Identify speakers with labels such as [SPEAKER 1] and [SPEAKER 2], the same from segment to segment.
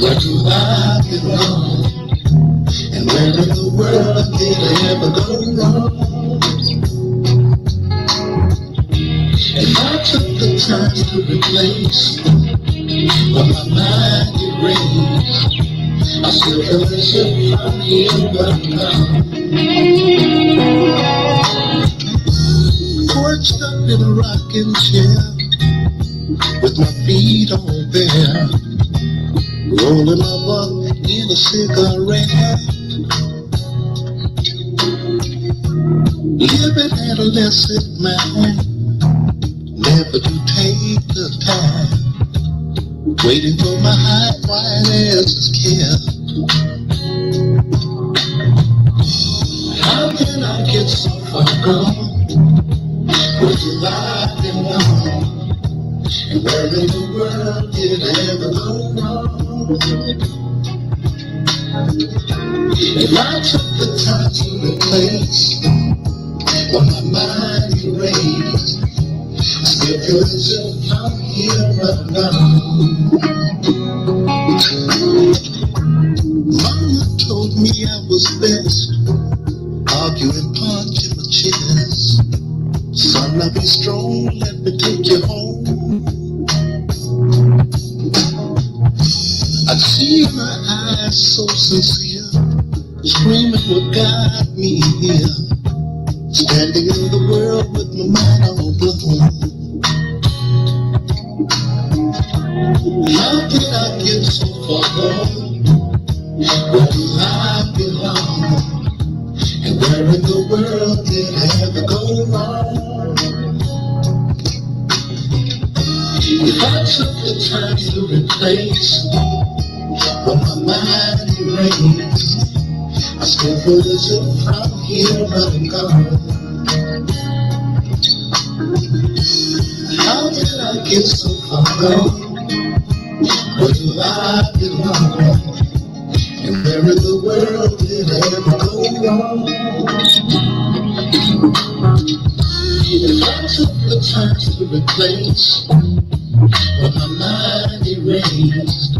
[SPEAKER 1] Where do I belong? And where in the world did I ever go wrong? And I took the time to replace what my mind erased. I still feel as if I'm here, but I'm gone. Perched up in a rocking chair with my feet on there, rolling up in a cigarette, living adolescent man, never do take the time, waiting for my hot white ass is killed. How can I get so far gone? Where do I belong? And where in the world did I ever go wrong? If I took the time to replace what my mind erased, I still feel as if I'm here but gone. Mama told me I was best, arguing, punching my chest. Son, I'll be strong, let me take you home. I see in my eyes so sincere, screaming what got me here, standing in the world with my mind all blown. How did I get so far gone? Where do I belong? And where in the world did I ever go wrong? If I took the time to replace what my mind erased, I still feel as if I'm here but I'm gone. How did I get so far gone? Where do I belong? And where in the world did I ever go wrong? If I took the time to replace what my mind erased,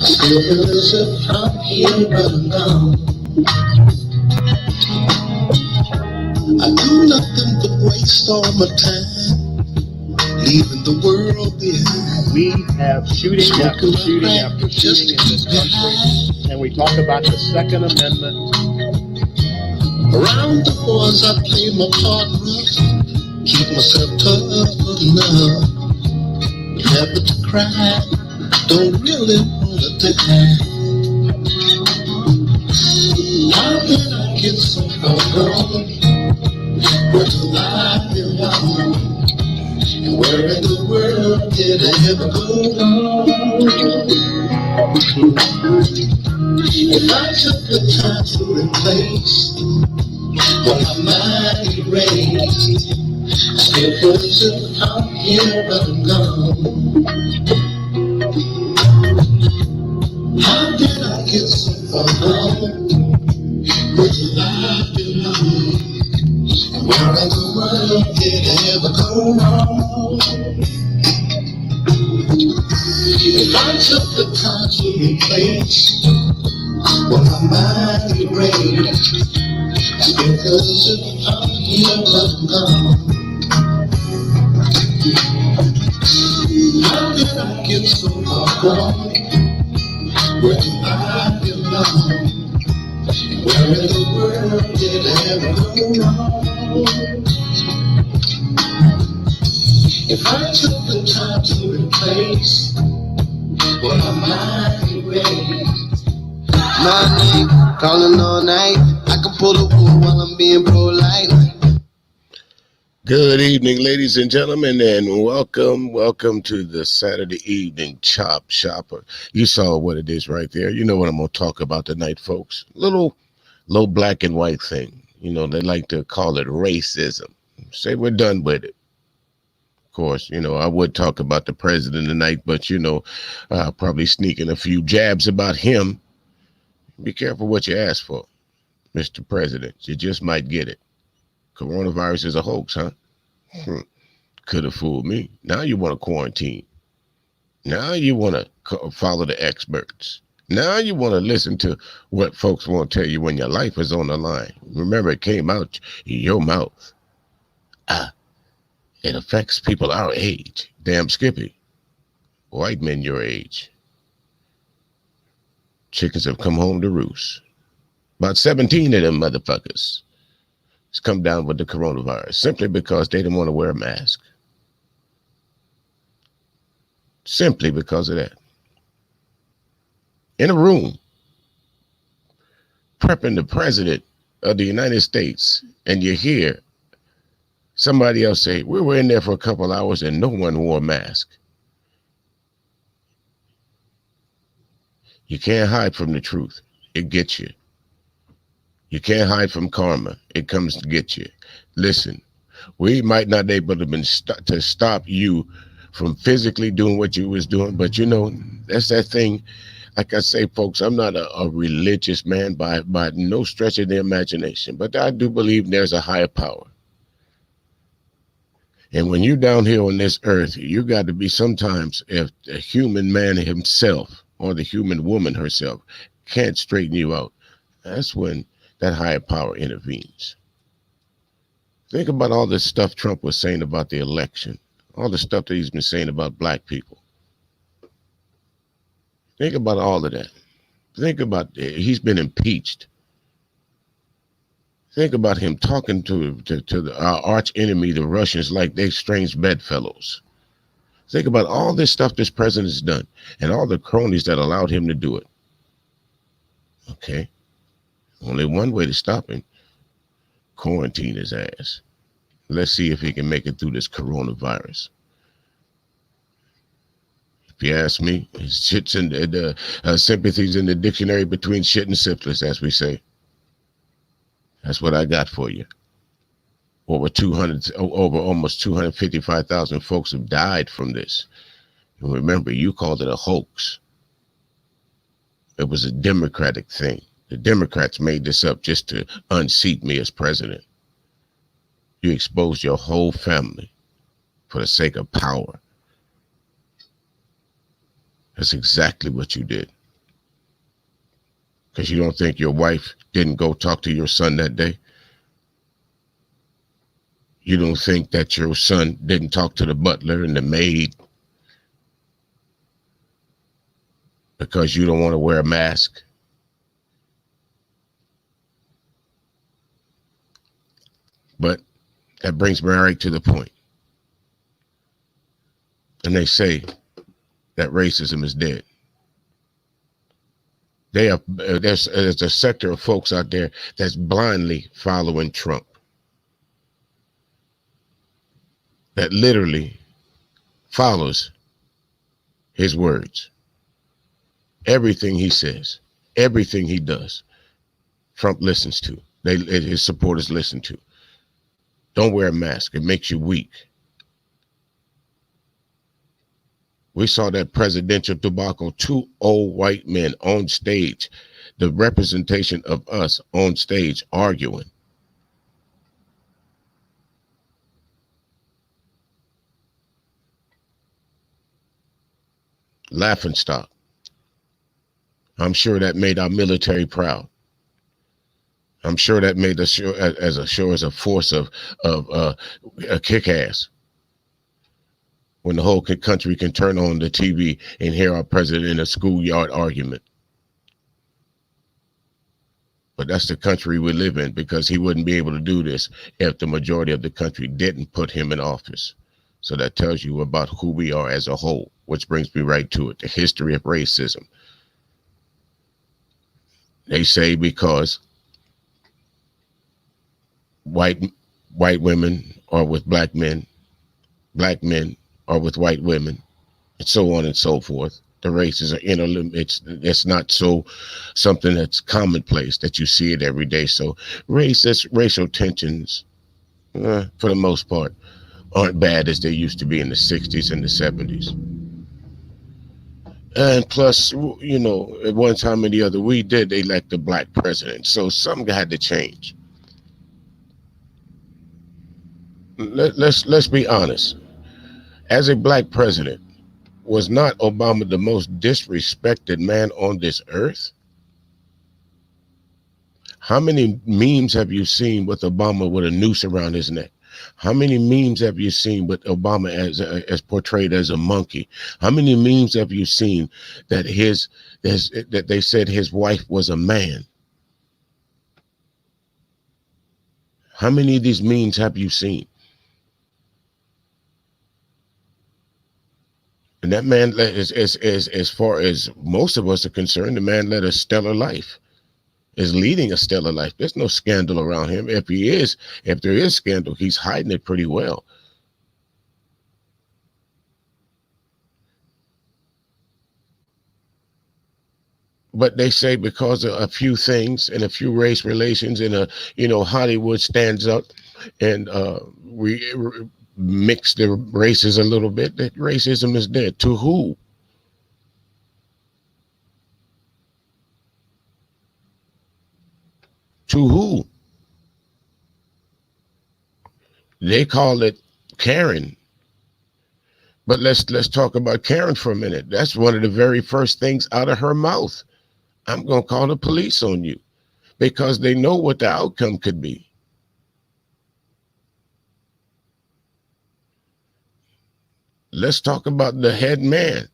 [SPEAKER 1] I still feel as if I'm here but I'm gone. I do nothing but waste all my time, leaving the world behind.
[SPEAKER 2] We have shooting after shooting after shooting in this country, and we talk about the Second Amendment.
[SPEAKER 1] Around the wars I play my part rough, keep myself tough enough, never to cry, don't really wanna die. How can I get so far gone? Where do I belong? And where in the world did I ever go wrong? If I took the time to replace what my mind erased, I still feel as if I'm here but I'm gone. How did I get so far gone? Where do I belong? And where in the world did I ever go wrong? If I took the time to replace what my mind erased, I still feel as if I'm here but I'm gone. How did I get so far gone? Where do I belong? Where in the world did I ever go wrong? If I took the time to replace what my mind erased,
[SPEAKER 3] money, calling all night. I can pull the wool while I'm being polite.
[SPEAKER 4] Good evening, ladies and gentlemen, and welcome to the Saturday evening Chop Shopper. You saw what it is right there. You know what I'm going to talk about tonight, folks. Little black and white thing. You know, they like to call it racism. Say we're done with it. Of course, you know, I would talk about the president tonight, but, you know, probably sneaking a few jabs about him. Be careful what you ask for, Mr. President. You just might get it. Coronavirus is a hoax, huh? Could have fooled me. Now you want to quarantine. Now you want to follow the experts. Now you want to listen to what folks want to tell you when your life is on the line. Remember, it came out your mouth. It affects people our age. Damn Skippy. White men your age. Chickens have come home to roost. About 17 of them motherfuckers has come down with the coronavirus simply because they didn't want to wear a mask. Simply because of that. In a room, prepping the president of the United States, and you hear somebody else say, we were in there for a couple hours and no one wore a mask. You can't hide from the truth. It gets you. You can't hide from karma. It comes to get you. Listen, we might not be able to stop you from physically doing what you was doing, but you know, that's that thing. Like I say, folks, I'm not a religious man by no stretch of the imagination, but I do believe there's a higher power. And when you're down here on this earth, you got to be sometimes, if the human man himself or the human woman herself can't straighten you out, that's when that higher power intervenes. Think about all this stuff Trump was saying about the election, all the stuff that he's been saying about black people. Think about all of that. Think about, he's been impeached. Think about him talking to our arch enemy, the Russians, like they strange bedfellows. Think about all this stuff this president's done and all the cronies that allowed him to do it. Okay. Only one way to stop him. Quarantine his ass. Let's see if he can make it through this coronavirus. If you ask me, shit's in the sympathies in the dictionary between shit and syphilis, as we say. That's what I got for you. Over almost 255,000 folks have died from this. And remember, you called it a hoax. It was a Democratic thing. The Democrats made this up just to unseat me as president. You exposed your whole family for the sake of power. That's exactly what you did. Because you don't think your wife didn't go talk to your son that day? You don't think that your son didn't talk to the butler and the maid because you don't want to wear a mask? But that brings me right to the point. And they say that racism is dead. There's a sector of folks out there that's blindly following Trump. That literally follows his words. Everything he says, everything he does, Trump listens to. His supporters listen to. Don't wear a mask. It makes you weak. We saw that presidential debacle, 2 old white men on stage, the representation of us on stage arguing. Laughingstock. I'm sure that made our military proud. I'm sure that made us as a force of a kick-ass. When the whole country can turn on the TV and hear our president in a schoolyard argument. But that's the country we live in, because he wouldn't be able to do this if the majority of the country didn't put him in office. So that tells you about who we are as a whole, which brings me right to it, the history of racism. They say because white women are with black men are with white women, and so on and so forth. The races are it's not so something that's commonplace that you see it every day. So racial tensions, for the most part, aren't bad as they used to be in the 60s and the 70s. And plus, you know, at one time or the other, we did elect a black president. So something had to change. Let's be honest. As a black president, Was not Obama the most disrespected man on this earth? How many memes have you seen with Obama with a noose around his neck? How many memes have you seen with Obama as portrayed as a monkey? How many memes have you seen that that they said his wife was a man? How many of these memes have you seen? And that man, as far as most of us are concerned, the man led a stellar life, is leading a stellar life. There's no scandal around him. If there is scandal, he's hiding it pretty well. But they say because of a few things and a few race relations and Hollywood stands up and mix the races a little bit, that racism is dead. To who? To who? They call it Karen. But let's talk about Karen for a minute. That's one of the very first things out of her mouth. I'm going to call the police on you, because they know what the outcome could be. Let's talk about the head man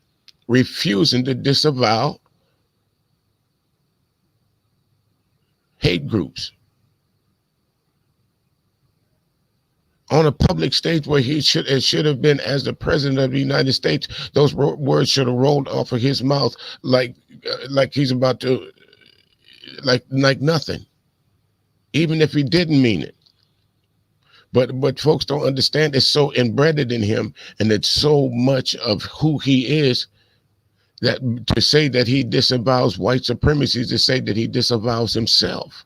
[SPEAKER 4] refusing to disavow hate groups on a public stage where it should have been, as the president of the United States, those words should have rolled off of his mouth like he's about to, like nothing, even if he didn't mean it. But folks don't understand, it's so embedded in him, and it's so much of who he is, that to say that he disavows white supremacy is to say that he disavows himself.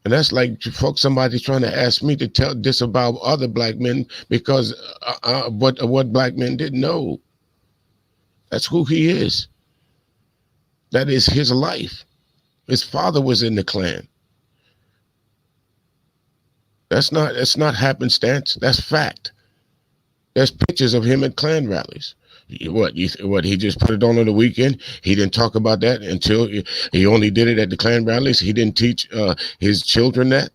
[SPEAKER 4] And that's like somebody trying to ask me to disavow other black men because what black men didn't know. That's who he is. That is his life. His father was in the Klan. That's not happenstance. That's fact. There's pictures of him at Klan rallies. What he just put it on the weekend? He didn't talk about that until he only did it at the Klan rallies. He didn't teach his children that.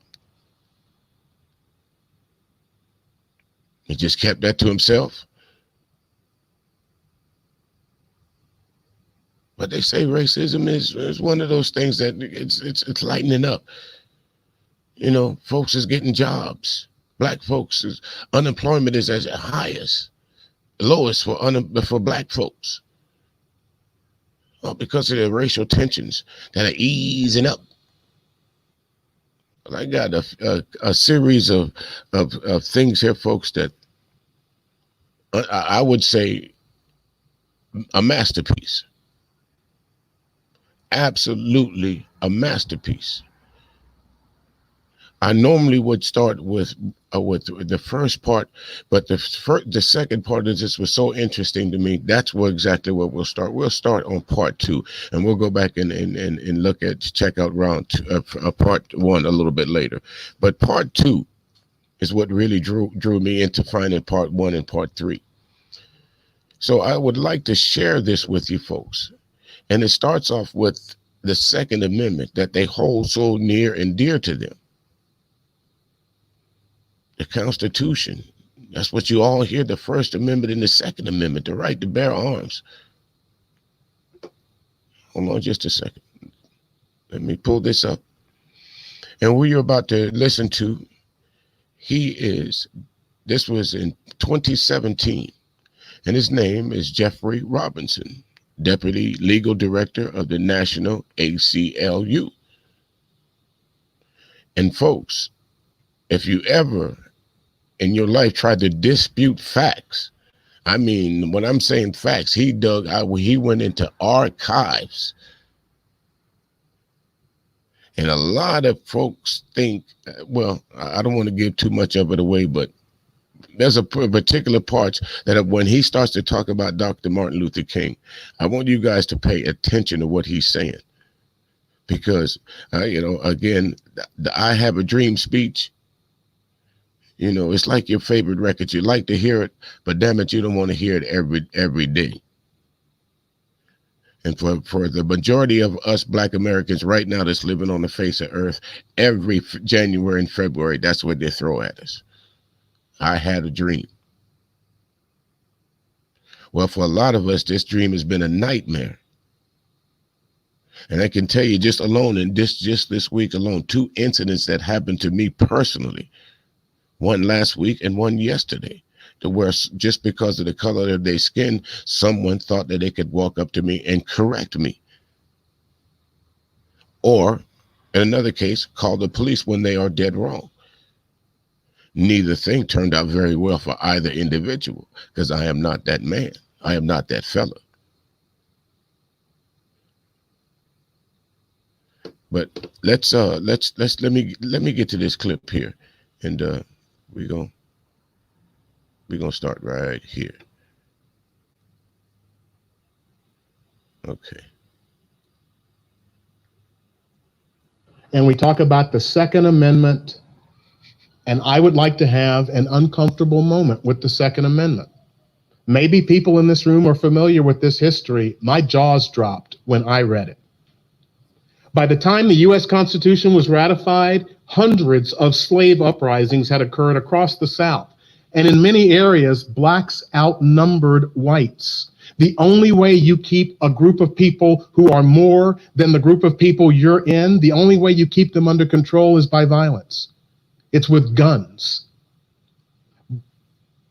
[SPEAKER 4] He just kept that to himself. But they say racism is one of those things that it's lightening up. Folks is getting jobs. Black folks, unemployment is at the highest, lowest for black folks. Well, because of the racial tensions that are easing up. But I got a series of things here, folks, that I would say a masterpiece. Absolutely a masterpiece. I normally would start with the first part, but the second part of this was so interesting to me. That's exactly what we'll start. We'll start on part 2, and we'll go back and check out round two, part 1 a little bit later. But part 2 is what really drew me into finding part 1 and part 3. So I would like to share this with you folks. And it starts off with the Second Amendment that they hold so near and dear to them. The Constitution. That's what you all hear, the First Amendment and the Second Amendment, the right to bear arms. Hold on just a second. Let me pull this up. And who you're about to listen to, this was in 2017, and his name is Jeffrey Robinson, Deputy Legal Director of the National ACLU. And folks, if you ever in your life tried to dispute facts, I mean, when I'm saying facts, he went into archives. And a lot of folks think, well, I don't want to give too much of it away, but there's a particular part that when he starts to talk about Dr. Martin Luther King, I want you guys to pay attention to what he's saying. Because, again, the I Have a Dream speech, You know, it's like your favorite record. You like to hear it, but damn it, you don't want to hear it every day. And for the majority of us Black Americans right now that's living on the face of earth, every January and February, that's what they throw at us. I had a dream. Well, for a lot of us, this dream has been a nightmare. And I can tell you just alone in just this week alone, 2 incidents that happened to me personally, one last week and one yesterday, to where just because of the color of their skin, someone thought that they could walk up to me and correct me. Or in another case, call the police when they are dead wrong. Neither thing turned out very well for either individual, because I am not that man. I am not that fella. But let me get to this clip here, and we're gonna start right here. Okay.
[SPEAKER 2] And we talk about the Second Amendment, and I would like to have an uncomfortable moment with the Second Amendment. Maybe people in this room are familiar with this history. My jaws dropped when I read it. By the time the U.S. Constitution was ratified, hundreds of slave uprisings had occurred across the South. And in many areas, blacks outnumbered whites. The only way you keep a group of people who are more than the group of people you're in, the only way you keep them under control is by violence. It's with guns.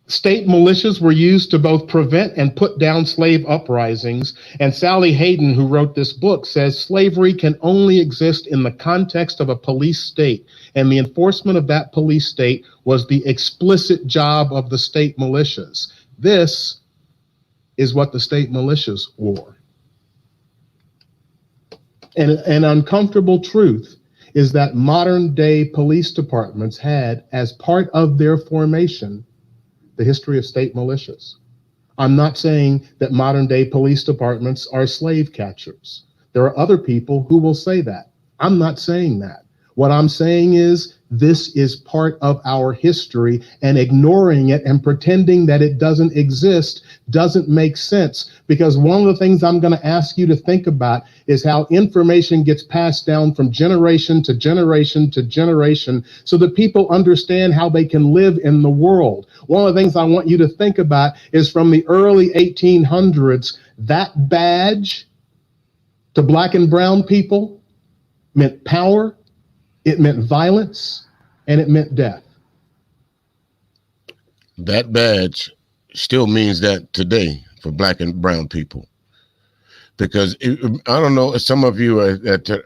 [SPEAKER 2] State militias were used to both prevent and put down slave uprisings. And Sally Hayden, who wrote this book, says slavery can only exist in the context of a police state. And the enforcement of that police state was the explicit job of the state militias. This is what the state militias wore. And an uncomfortable truth is that modern day police departments had, as part of their formation, the history of state militias. I'm not saying that modern day police departments are slave catchers. There are other people who will say that. I'm not saying that. What I'm saying is this is part of our history, and ignoring it and pretending that it doesn't exist doesn't make sense, because one of the things I'm going to ask you to think about is how information gets passed down from generation to generation to generation so that people understand how they can live in the world. One of the things I want you to think about is from the early 1800s, that badge to black and brown people meant power, it meant violence, and it meant death.
[SPEAKER 4] That badge still means that today for black and brown people. Because I don't know if some of you are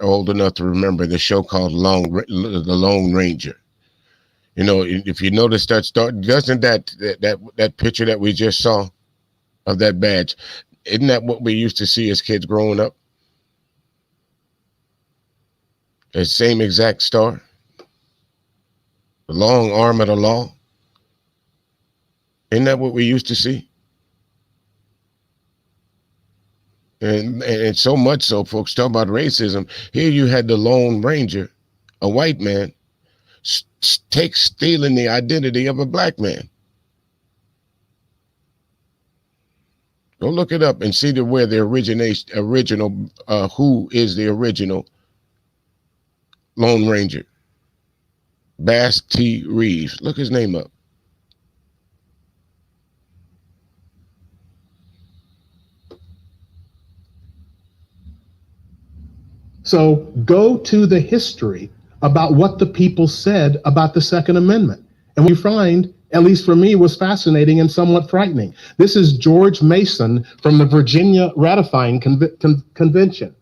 [SPEAKER 4] old enough to remember the show called The Lone Ranger. You know, if you notice that doesn't that picture that we just saw of that badge, isn't that what we used to see as kids growing up? The same exact star, the long arm of the law. Isn't that what we used to see? And so much so, folks, talk about racism. Here you had the Lone Ranger, a white man, stealing the identity of a black man. Go look it up and see where the original, who is the original Lone Ranger. Bass T. Reeves. Look his name up.
[SPEAKER 2] So go to the history about what the people said about the Second Amendment. And we find, at least for me, was fascinating and somewhat frightening. This is George Mason from the Virginia Ratifying Convention.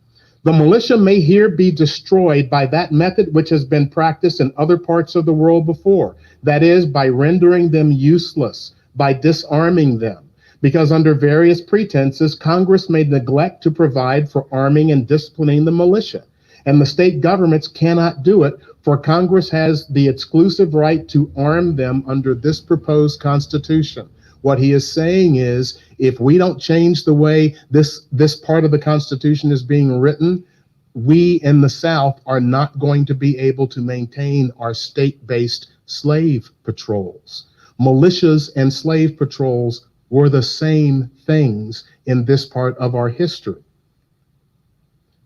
[SPEAKER 2] The militia may here be destroyed by that method which has been practiced in other parts of the world before, that is, by rendering them useless, by disarming them, because under various pretenses, Congress may neglect to provide for arming and disciplining the militia, and the state governments cannot do it, for Congress has the exclusive right to arm them under this proposed Constitution. What he is saying is, if we don't change the way this part of the Constitution is being written, we in the South are not going to be able to maintain our state-based slave patrols. Militias and slave patrols were the same things in this part of our history.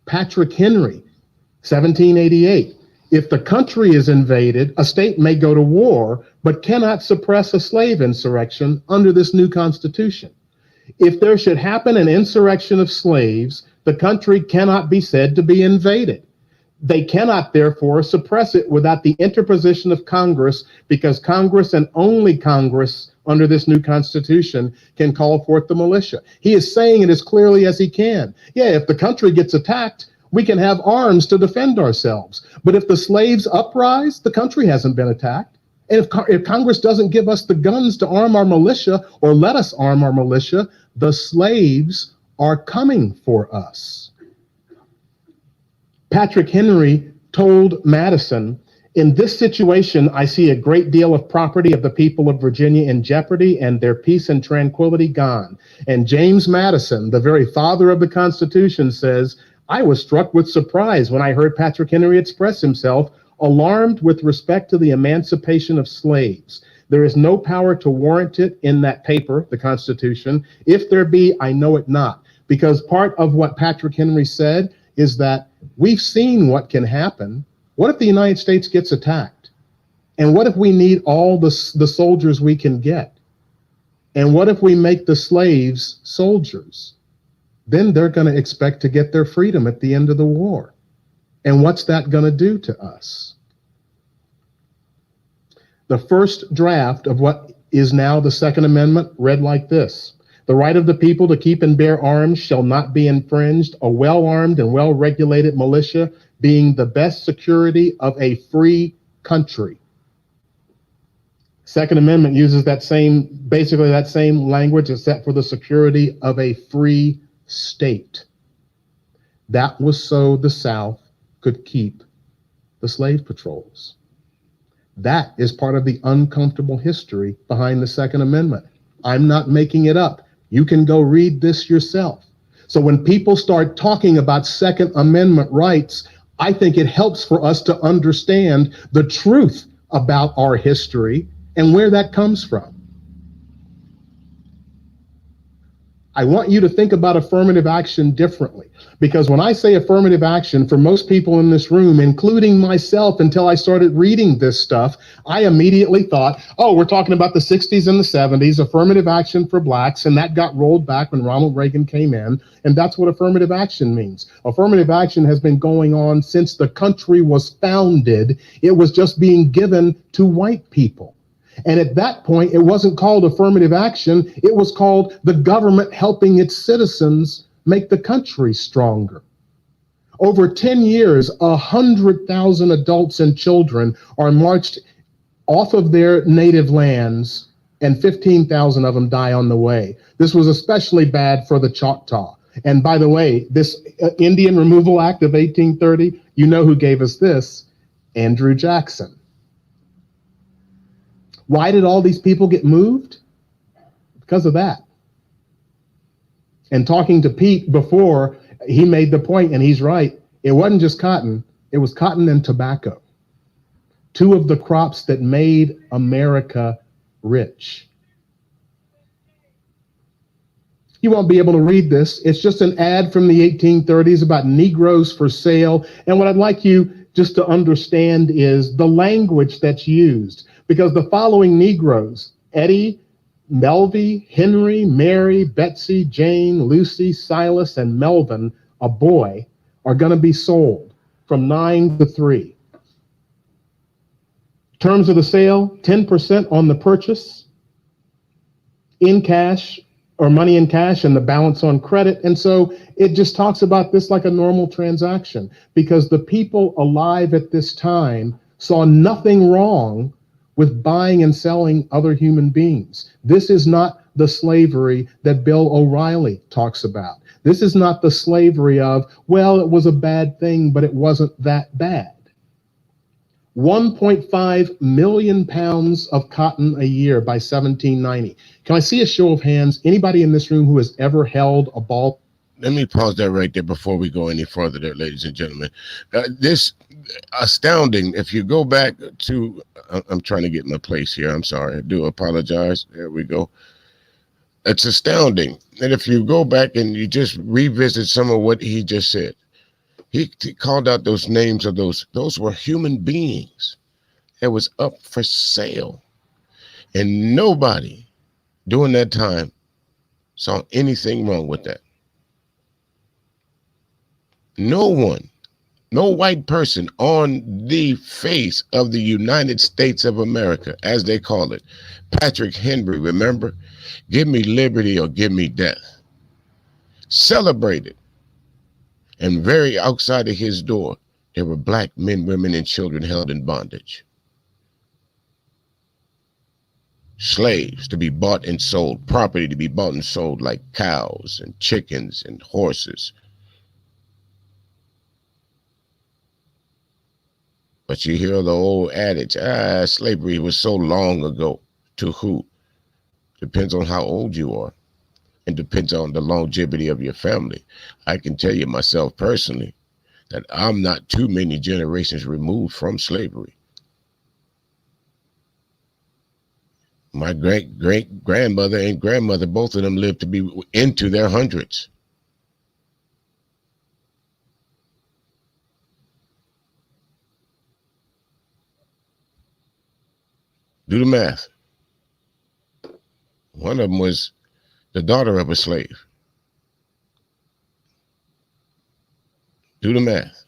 [SPEAKER 2] Patrick Henry, 1788. If the country is invaded, a state may go to war, but cannot suppress a slave insurrection under this new constitution. If there should happen an insurrection of slaves, the country cannot be said to be invaded. They cannot, therefore, suppress it without the interposition of Congress, because Congress and only Congress under this new constitution can call forth the militia. He is saying it as clearly as he can. Yeah, if the country gets attacked, we can have arms to defend ourselves. But if the slaves uprise, the country hasn't been attacked. And if Congress doesn't give us the guns to arm our militia or let us arm our militia, the slaves are coming for us. Patrick Henry told Madison, in this situation, I see a great deal of property of the people of Virginia in jeopardy and their peace and tranquility gone. And James Madison, the very father of the Constitution, says, I was struck with surprise when I heard Patrick Henry express himself, alarmed with respect to the emancipation of slaves. There is no power to warrant it in that paper, the Constitution. If there be, I know it not. Because part of what Patrick Henry said is that we've seen what can happen. What if the United States gets attacked? And what if we need all the soldiers we can get? And what if we make the slaves soldiers? Then they're going to expect to get their freedom at the end of the war. And what's that going to do to us? The first draft of what is now the Second Amendment read like this. The right of the people to keep and bear arms shall not be infringed, a well-armed and well-regulated militia being the best security of a free country. Second Amendment uses basically that same language except for the security of a free state. That was so the South could keep the slave patrols. That is part of the uncomfortable history behind the Second Amendment. I'm not making it up. You can go read this yourself. So when people start talking about Second Amendment rights, I think it helps for us to understand the truth about our history and where that comes from. I want you to think about affirmative action differently, because when I say affirmative action, for most people in this room, including myself, until I started reading this stuff, I immediately thought, oh, we're talking about the 60s and the 70s, affirmative action for blacks, and that got rolled back when Ronald Reagan came in, and that's what affirmative action means. Affirmative action has been going on since the country was founded. It was just being given to white people. And at that point, it wasn't called affirmative action. It was called the government helping its citizens make the country stronger. Over 10 years, 100,000 adults and children are marched off of their native lands, and 15,000 of them die on the way. This was especially bad for the Choctaw. And by the way, this Indian Removal Act of 1830, you know who gave us this? Andrew Jackson. Why did all these people get moved? Because of that. And talking to Pete before, he made the point, and he's right. It wasn't just cotton. It was cotton and tobacco. Two of the crops that made America rich. You won't be able to read this. It's just an ad from the 1830s about Negroes for sale. And what I'd like you just to understand is the language that's used. Because the following Negroes, Eddie, Melvie, Henry, Mary, Betsy, Jane, Lucy, Silas, and Melvin, a boy, are going to be sold from 9 to 3. Terms of the sale, 10% on the purchase, in cash, or money in cash, and the balance on credit. And so it just talks about this like a normal transaction, because the people alive at this time saw nothing wrong with buying and selling other human beings. This is not the slavery that Bill O'Reilly talks about. This is not the slavery of, well, it was a bad thing, but it wasn't that bad. 1.5 million pounds of cotton a year by 1790. Can I see a show of hands? Anybody in this room who has ever held a ball
[SPEAKER 4] let me pause that right there before we go any further there, ladies and gentlemen. This astounding, if you go back to, I'm trying to get my place here. I'm sorry. I do apologize. There we go. It's astounding. And if you go back and you just revisit some of what he just said, he called out those names of those were human beings that was up for sale. And nobody during that time saw anything wrong with that. No one, no white person on the face of the United States of America, as they call it, Patrick Henry, remember? Give me liberty or give me death. Celebrated. And very outside of his door, there were black men, women, and children held in bondage. Slaves to be bought and sold, property to be bought and sold like cows and chickens and horses. But you hear the old adage, slavery was so long ago. To who? Depends on how old you are. And depends on the longevity of your family. I can tell you myself personally that I'm not too many generations removed from slavery. My great-great-grandmother and grandmother, both of them lived to be into their hundreds. Do the math. One of them was the daughter of a slave. Do the math.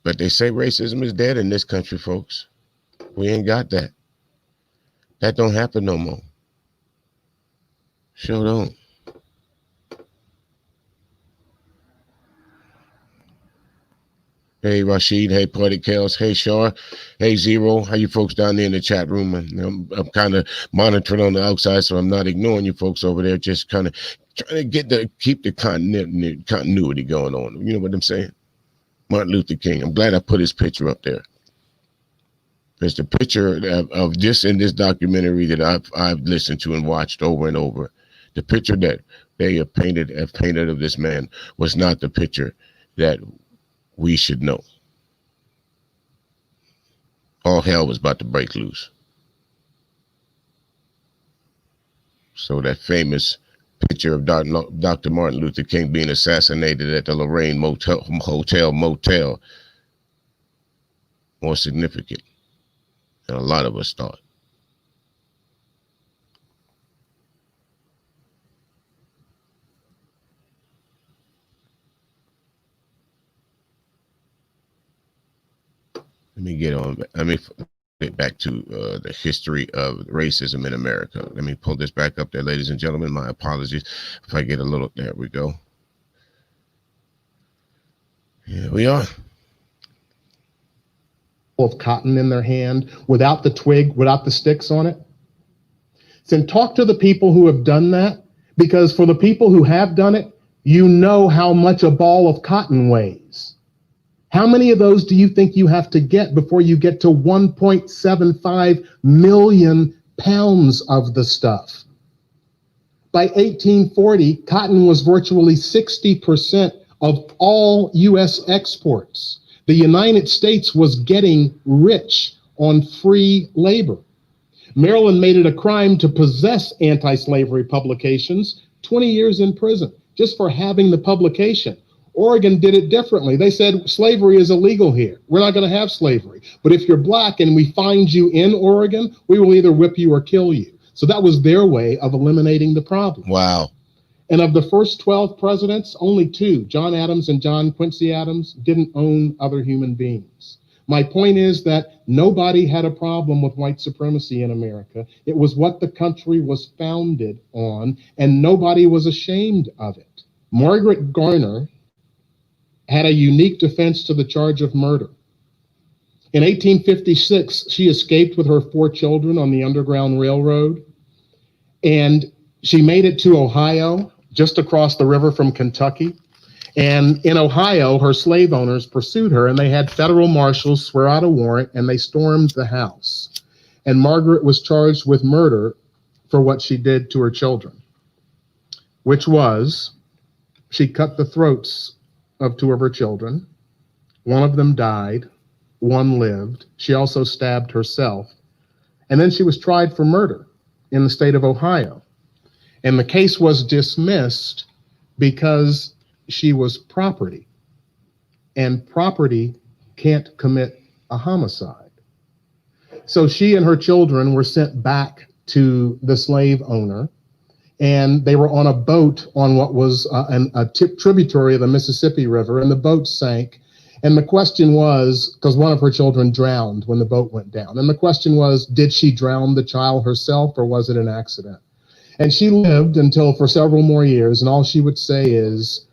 [SPEAKER 4] But they say racism is dead in this country, folks. We ain't got that. That don't happen no more. Sure don't. Hey, Rashid. Hey, Poetic Chaos. Hey, Shar. Hey, Zero. How you folks down there in the chat room? I'm kind of monitoring on the outside, so I'm not ignoring you folks over there. Just kind of trying to keep the continuity going on. You know what I'm saying? Martin Luther King. I'm glad I put his picture up there. There's the picture of this in this documentary that I've listened to and watched over and over. The picture that they have painted of this man was not the picture that we should know. All hell was about to break loose. So that famous picture of Dr. Martin Luther King being assassinated at the Lorraine Motel, more significant than a lot of us thought. Let me get back to the history of racism in America. Let me pull this back up there, ladies and gentlemen. My apologies if I get a little, there we go. Here we are.
[SPEAKER 2] Of cotton in their hand, without the twig, without the sticks on it. Then talk to the people who have done that, because for the people who have done it, you know how much a ball of cotton weighs. How many of those do you think you have to get before you get to 1.75 million pounds of the stuff? By 1840, cotton was virtually 60% of all U.S. exports. The United States was getting rich on free labor. Maryland made it a crime to possess anti-slavery publications, 20 years in prison, just for having the publication. Oregon did it differently. They said slavery is illegal here. We're not going to have slavery. But if you're black and we find you in Oregon, we will either whip you or kill you. So that was their way of eliminating the problem.
[SPEAKER 4] Wow.
[SPEAKER 2] And of the first 12 presidents, only 2, John Adams and John Quincy Adams, didn't own other human beings. My point is that nobody had a problem with white supremacy in America. It was what the country was founded on, and nobody was ashamed of it. Margaret Garner had a unique defense to the charge of murder. In 1856, she escaped with her 4 children on the Underground Railroad, and she made it to Ohio, just across the river from Kentucky. And in Ohio, her slave owners pursued her, and they had federal marshals swear out a warrant, and they stormed the house. And Margaret was charged with murder for what she did to her children. which was she cut the throats of 2 of her children. One of them died, one lived. She also stabbed herself. And then she was tried for murder in the state of Ohio. And the case was dismissed because she was property. And property can't commit a homicide. So she and her children were sent back to the slave owner, and they were on a boat on what was a tributary of the Mississippi River, and the boat sank. And the question was, because one of her children drowned when the boat went down, and the question was, did she drown the child herself, or was it an accident? And she lived until for several more years, and all she would say is,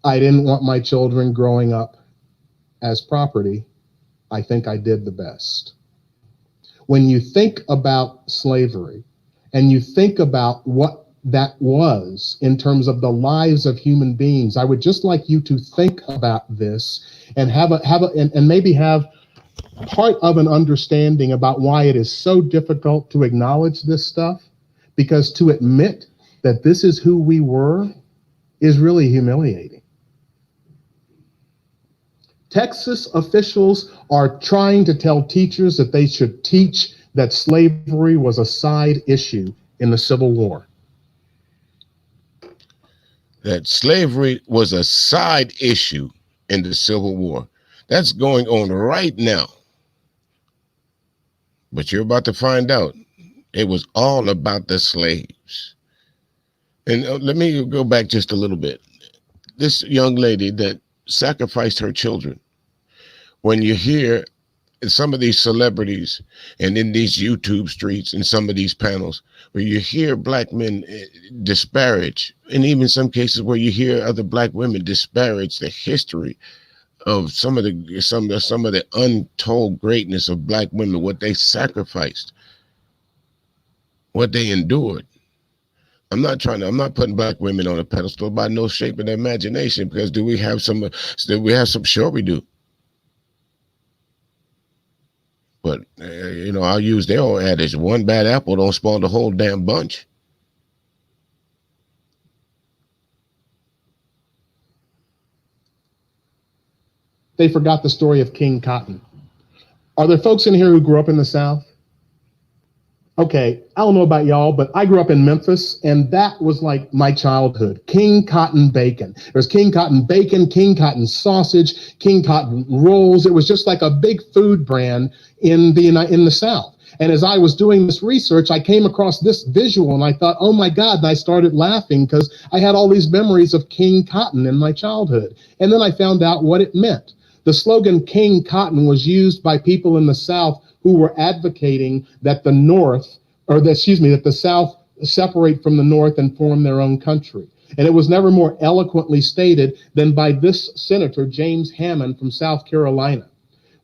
[SPEAKER 2] I didn't want my children growing up as property. I think I did the best. When you think about slavery and you think about what that was in terms of the lives of human beings, I would just like you to think about this and and maybe have part of an understanding about why it is so difficult to acknowledge this stuff, because to admit that this is who we were is really humiliating. Texas officials are trying to tell teachers that they should teach that slavery was a side issue in the Civil War.
[SPEAKER 4] That slavery was a side issue in the Civil War. That's going on right now. But you're about to find out it was all about the slaves. And let me go back just a little bit. This young lady that sacrificed her children, when you hear some of these celebrities and in these YouTube streets and some of these panels where you hear black men disparage, and even some cases where you hear other black women disparage the history of some of the untold greatness of black women, what they sacrificed, what they endured. I'm not putting black women on a pedestal by no shape of the imagination, because do we have some? Sure we do. But, I'll use their old adage, one bad apple don't spoil the whole damn bunch.
[SPEAKER 2] They forgot the story of King Cotton. Are there folks in here who grew up in the South? Okay, I don't know about y'all, but I grew up in Memphis, and that was like my childhood. King Cotton bacon. There was King Cotton bacon, King Cotton sausage, King Cotton rolls. It was just like a big food brand in the South. And as I was doing this research, I came across this visual, and I thought, oh my God, and I started laughing because I had all these memories of King Cotton in my childhood. And then I found out what it meant. The slogan King Cotton was used by people in the South who were advocating that that the South separate from the North and form their own country. And it was never more eloquently stated than by this Senator, James Hammond from South Carolina.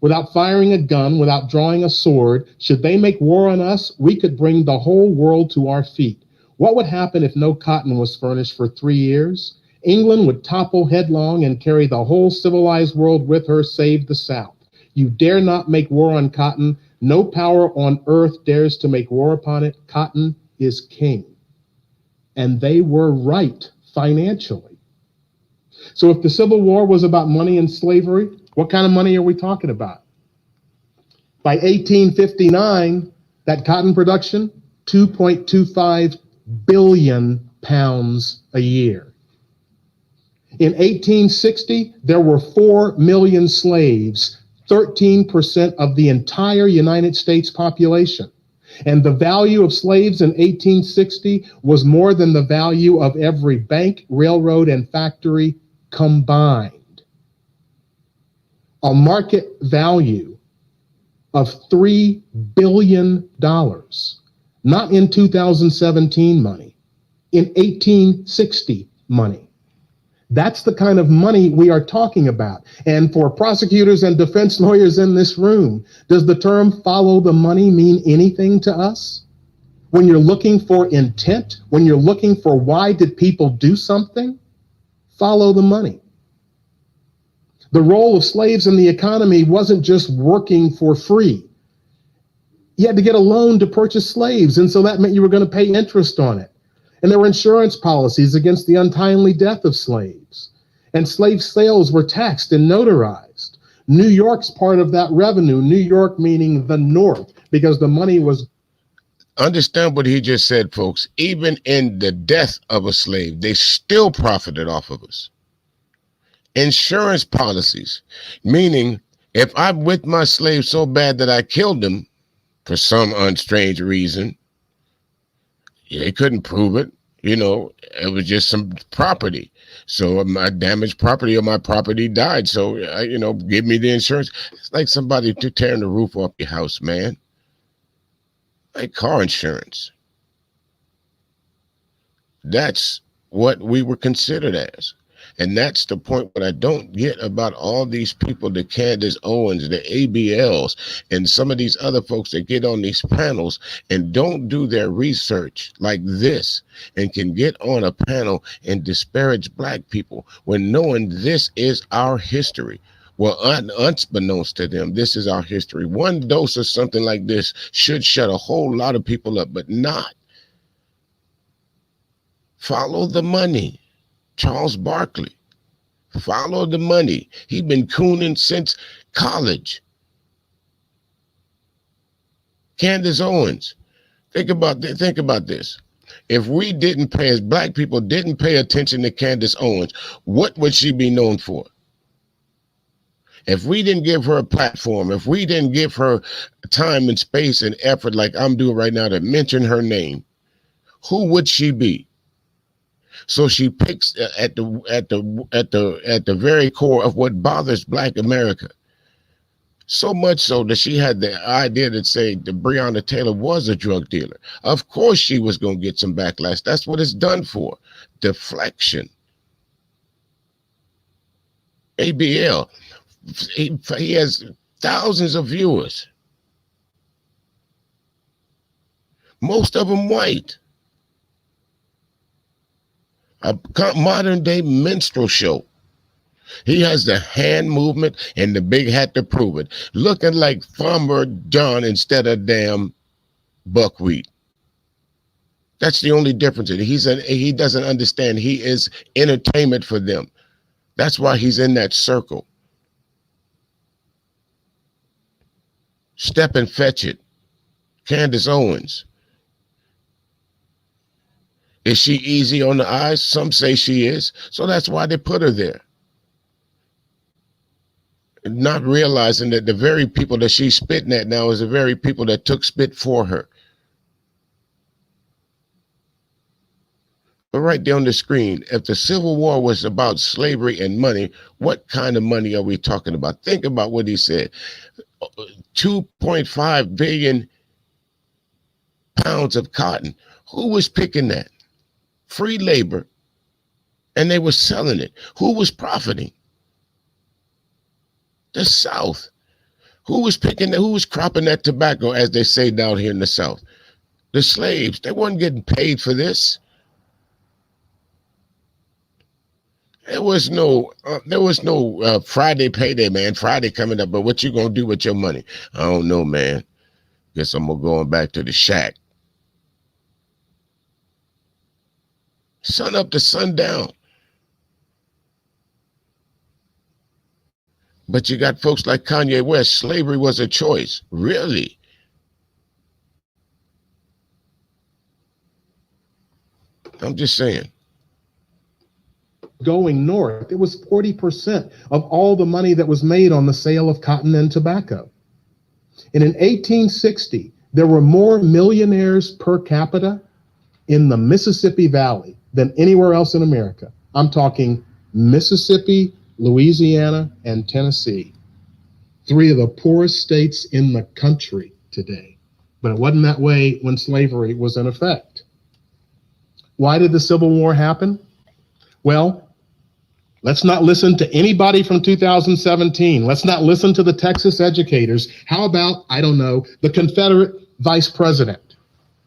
[SPEAKER 2] Without firing a gun, without drawing a sword, should they make war on us, we could bring the whole world to our feet. What would happen if no cotton was furnished for 3 years? England would topple headlong and carry the whole civilized world with her, save the South. You dare not make war on cotton. No power on earth dares to make war upon it. Cotton is king. And they were right financially. So if the Civil War was about money and slavery, what kind of money are we talking about? By 1859, that cotton production, 2.25 billion pounds a year. In 1860, there were 4 million slaves, 13% of the entire United States population. And the value of slaves in 1860 was more than the value of every bank, railroad, and factory combined. A market value of $3 billion, not in 2017 money, in 1860 money. That's the kind of money we are talking about. And for prosecutors and defense lawyers in this room, does the term follow the money mean anything to us? When you're looking for intent, when you're looking for why did people do something, follow the money. The role of slaves in the economy wasn't just working for free. You had to get a loan to purchase slaves, and so that meant you were going to pay interest on it. And there were insurance policies against the untimely death of slaves. And slave sales were taxed and notarized. New York's part of that revenue, New York meaning the North, because the money was.
[SPEAKER 4] Understand what he just said, folks. Even in the death of a slave, they still profited off of us. Insurance policies, meaning if I'm with my slave so bad that I killed him for some strange reason, they couldn't prove it. You know, it was just some property. So my damaged property or my property died. So, give me the insurance. It's like somebody tearing the roof off your house, man. Like car insurance. That's what we were considered as. And that's the point what I don't get about all these people, the Candace Owens, the ABLs, and some of these other folks that get on these panels and don't do their research like this and can get on a panel and disparage black people when knowing this is our history. Well, unbeknownst to them, this is our history. One dose of something like this should shut a whole lot of people up, but not. Follow the money. Charles Barkley. Follow the money. He's been cooning since college. Candace Owens. Think about this. If we didn't pay, as black people didn't pay attention to Candace Owens, what would she be known for? If we didn't give her a platform, if we didn't give her time and space and effort like I'm doing right now to mention her name, who would she be? So she picks at the very core of what bothers Black America. So much so that she had the idea to say that Breonna Taylor was a drug dealer. Of course she was going to get some backlash. That's what it's done for. Deflection. ABL. He has thousands of viewers. Most of them white. A modern day minstrel show. He has the hand movement and the big hat to prove it. Looking like Farmer John instead of damn buckwheat. That's the only difference. He doesn't understand. He is entertainment for them. That's why he's in that circle. Step and fetch it. Candace Owens. Is she easy on the eyes? Some say she is. So that's why they put her there. Not realizing that the very people that she's spitting at now is the very people that took spit for her. But right there on the screen, if the Civil War was about slavery and money, what kind of money are we talking about? Think about what he said. 2.5 billion pounds of cotton. Who was picking that? Free labor. And they were selling it. Who was profiting? The South. Who was picking that? Who was cropping that tobacco, as they say down here in the South? The slaves. They weren't getting paid for this. There was no Friday payday, man. Friday coming up, but what you gonna do with your money? I don't know, man. Guess I'm going back to the shack. Sun up to sundown. But you got folks like Kanye West. Slavery was a choice. Really? I'm just saying.
[SPEAKER 2] Going north, it was 40% of all the money that was made on the sale of cotton and tobacco. And in 1860, there were more millionaires per capita in the Mississippi Valley than anywhere else in America. I'm talking Mississippi, Louisiana, and Tennessee. Three of the poorest states in the country today. But it wasn't that way when slavery was in effect. Why did the Civil War happen? Well, let's not listen to anybody from 2017. Let's not listen to the Texas educators. How about, I don't know, the Confederate vice president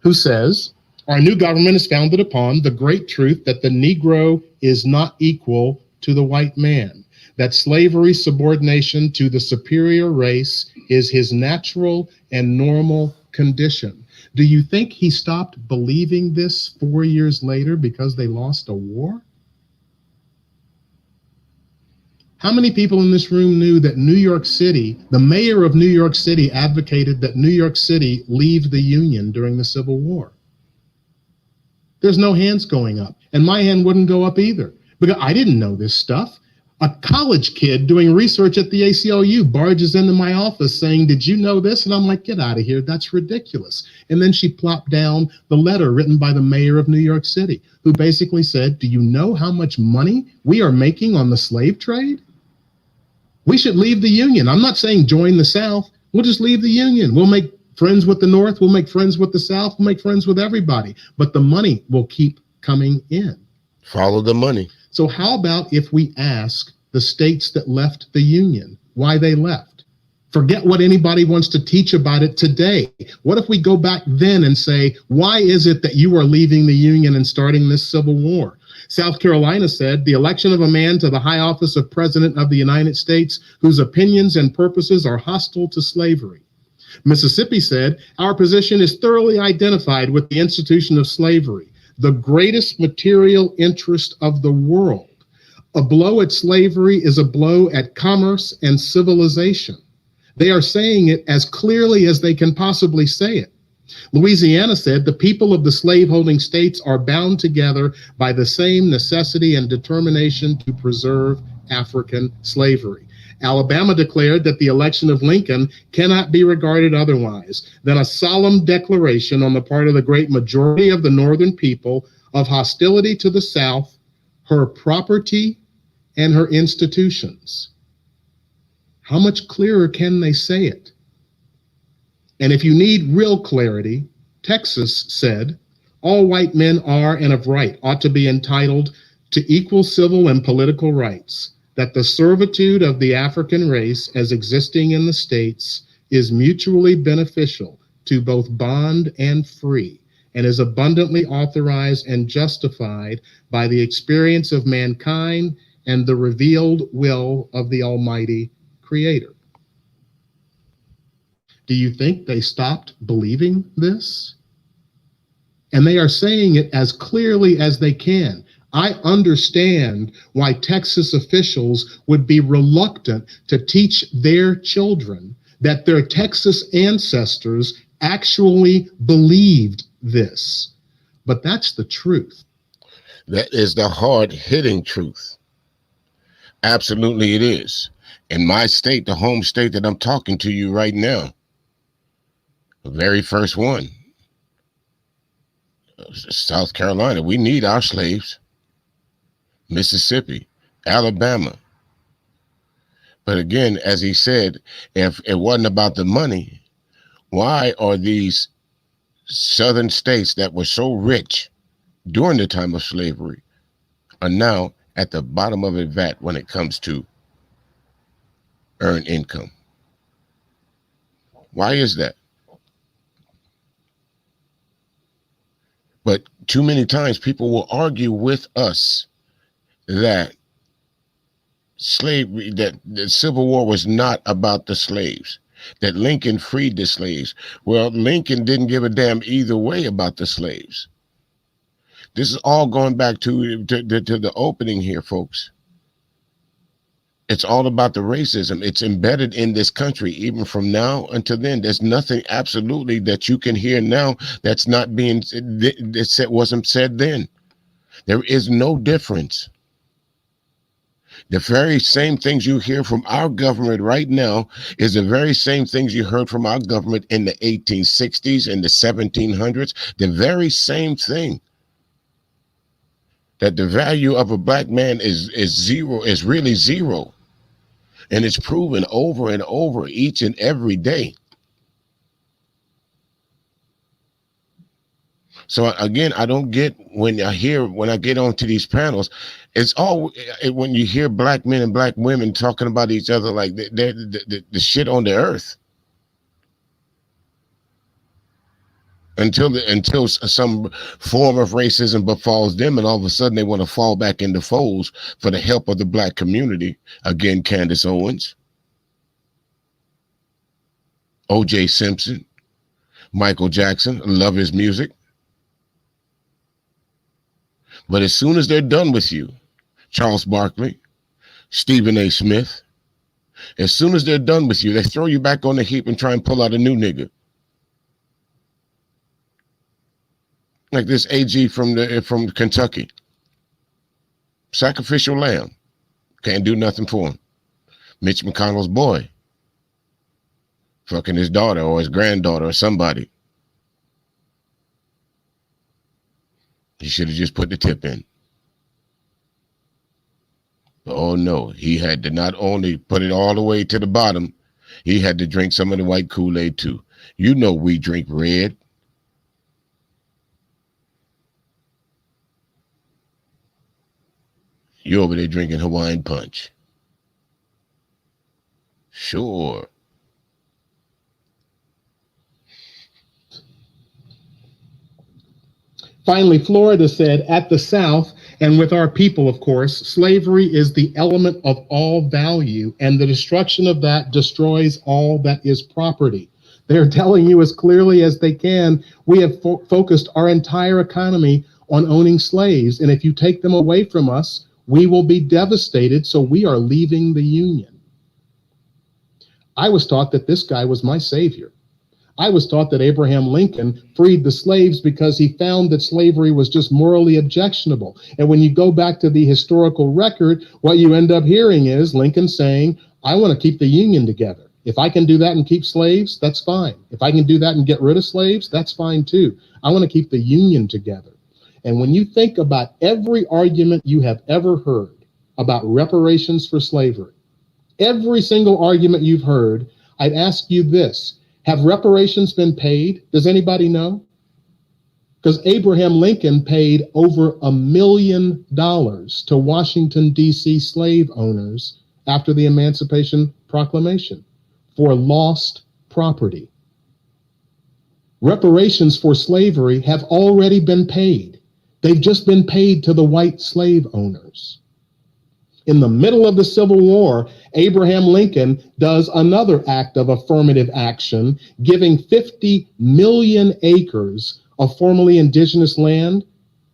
[SPEAKER 2] who says, our new government is founded upon the great truth that the Negro is not equal to the white man, that slavery's subordination to the superior race is his natural and normal condition, Do you think he stopped believing this 4 years later because they lost a war? How many people in this room knew that New York City, the mayor of New York City, advocated that New York City leave the Union during the Civil War? There's no hands going up, and my hand wouldn't go up either, because I didn't know this stuff. A college kid doing research at the ACLU barges into my office saying, "Did you know this?" And I'm like, "Get out of here, that's ridiculous." And then she plopped down the letter written by the mayor of New York City, who basically said, "Do you know how much money we are making on the slave trade? We should leave the Union." I'm not saying join the South. We'll just leave the Union. We'll make friends with the North. We'll make friends with the South. We'll make friends with everybody. But the money will keep coming in.
[SPEAKER 4] Follow the money.
[SPEAKER 2] So how about if we ask the states that left the Union why they left? Forget what anybody wants to teach about it today. What if we go back then and say, why is it that you are leaving the Union and starting this Civil War? South Carolina said, the election of a man to the high office of President of the United States whose opinions and purposes are hostile to slavery. Mississippi said, our position is thoroughly identified with the institution of slavery, the greatest material interest of the world. A blow at slavery is a blow at commerce and civilization. They are saying it as clearly as they can possibly say it. Louisiana said the people of the slaveholding states are bound together by the same necessity and determination to preserve African slavery. Alabama declared that the election of Lincoln cannot be regarded otherwise than a solemn declaration on the part of the great majority of the Northern people of hostility to the South, her property, and her institutions. How much clearer can they say it? And if you need real clarity, Texas said, all white men are and of right ought to be entitled to equal civil and political rights, that the servitude of the African race as existing in the states is mutually beneficial to both bond and free, and is abundantly authorized and justified by the experience of mankind and the revealed will of the Almighty Creator. Do you think they stopped believing this? And they are saying it as clearly as they can. I understand why Texas officials would be reluctant to teach their children that their Texas ancestors actually believed this. But that's the truth.
[SPEAKER 4] That is the hard-hitting truth. Absolutely it is. In my state, the home state that I'm talking to you right now, the very first one, South Carolina, we need our slaves. Mississippi, Alabama. But again, as he said, if it wasn't about the money, why are these southern states that were so rich during the time of slavery are now at the bottom of the vat when it comes to earned income? Why is that? But too many times people will argue with us that slavery, that the Civil War was not about the slaves, that Lincoln freed the slaves. Well, Lincoln didn't give a damn either way about the slaves. This is all going back to the opening here, folks. It's all about the racism. It's embedded in this country, even from now until then. There's nothing absolutely that you can hear now that's not being, that wasn't said then. There is no difference. The very same things you hear from our government right now is the very same things you heard from our government in the 1860s and the 1700s. The very same thing. That the value of a black man is zero, is really zero. And it's proven over and over each and every day. So again, I don't get when I get onto these panels, it's all when you hear black men and black women talking about each other like they're the shit on the earth. Until some form of racism befalls them, and all of a sudden they want to fall back into folds for the help of the black community. Again, Candace Owens, O.J. Simpson, Michael Jackson, I love his music. But as soon as they're done with you, Charles Barkley, Stephen A. Smith, as soon as they're done with you, they throw you back on the heap and try and pull out a new nigga. Like this AG from Kentucky. Sacrificial lamb. Can't do nothing for him. Mitch McConnell's boy. Fucking his daughter or his granddaughter or somebody. He should have just put the tip in. Oh no, he had to not only put it all the way to the bottom, he had to drink some of the white Kool-Aid too. You know we drink red. You over there drinking Hawaiian punch. Sure.
[SPEAKER 2] Finally, Florida said, at the South, and with our people, of course, slavery is the element of all value, and the destruction of that destroys all that is property. They're telling you as clearly as they can, we have focused our entire economy on owning slaves, and if you take them away from us, we will be devastated, so we are leaving the Union. I was taught that this guy was my savior. I was taught that Abraham Lincoln freed the slaves because he found that slavery was just morally objectionable. And when you go back to the historical record, what you end up hearing is Lincoln saying, I want to keep the Union together. If I can do that and keep slaves, that's fine. If I can do that and get rid of slaves, that's fine too. I want to keep the Union together. And when you think about every argument you have ever heard about reparations for slavery, every single argument you've heard, I'd ask you this. Have reparations been paid? Does anybody know? Because Abraham Lincoln paid over $1 million to Washington, D.C. slave owners after the Emancipation Proclamation for lost property. Reparations for slavery have already been paid. They've just been paid to the white slave owners. In the middle of the Civil War, Abraham Lincoln does another act of affirmative action, giving 50 million acres of formerly indigenous land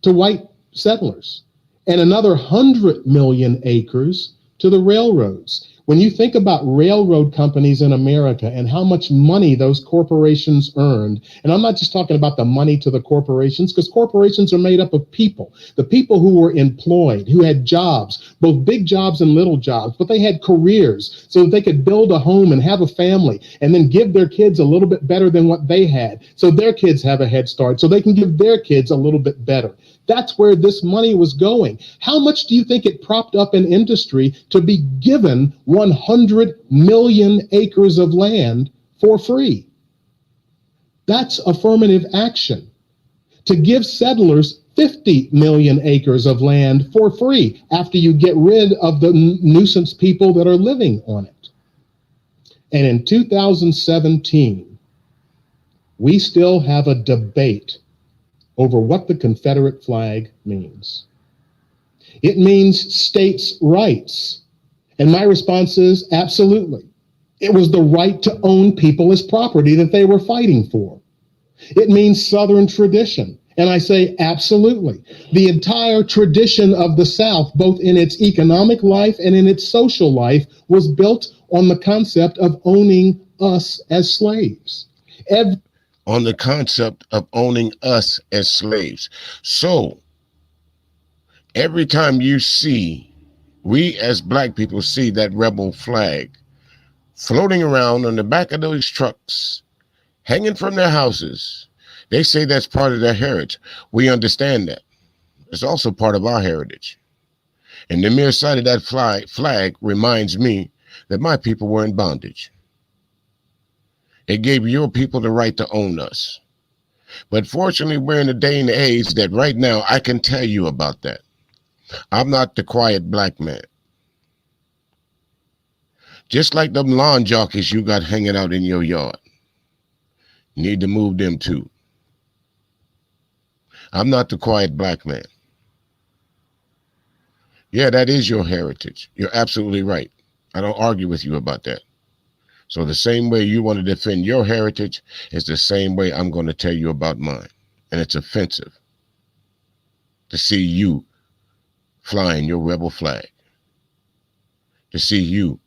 [SPEAKER 2] to white settlers and another 100 million acres to the railroads. When you think about railroad companies in America and how much money those corporations earned, and I'm not just talking about the money to the corporations, because corporations are made up of people, the people who were employed, who had jobs, both big jobs and little jobs, but they had careers so that they could build a home and have a family and then give their kids a little bit better than what they had. So their kids have a head start so they can give their kids a little bit better. That's where this money was going. How much do you think it propped up an industry to be given 100 million acres of land for free? That's affirmative action. To give settlers 50 million acres of land for free after you get rid of the nuisance people that are living on it. And in 2017, we still have a debate over what the Confederate flag means. It means states' rights. And my response is absolutely. It was the right to own people as property that they were fighting for. It means Southern tradition. And I say absolutely. The entire tradition of the South, both in its economic life and in its social life, was built on the concept of owning us as slaves.
[SPEAKER 4] On the concept of owning us as slaves. So every time you see, we as black people see that rebel flag floating around on the back of those trucks, hanging from their houses, they say that's part of their heritage. We understand that. It's also part of our heritage. And the mere sight of that flag reminds me that my people were in bondage. It gave your people the right to own us. But fortunately, we're in a day and age that right now I can tell you about that. I'm not the quiet black man. Just like them lawn jockeys you got hanging out in your yard. You need to move them too. I'm not the quiet black man. Yeah, that is your heritage. You're absolutely right. I don't argue with you about that. So the same way you want to defend your heritage is the same way I'm going to tell you about mine. And it's offensive to see you flying your rebel flag, to see you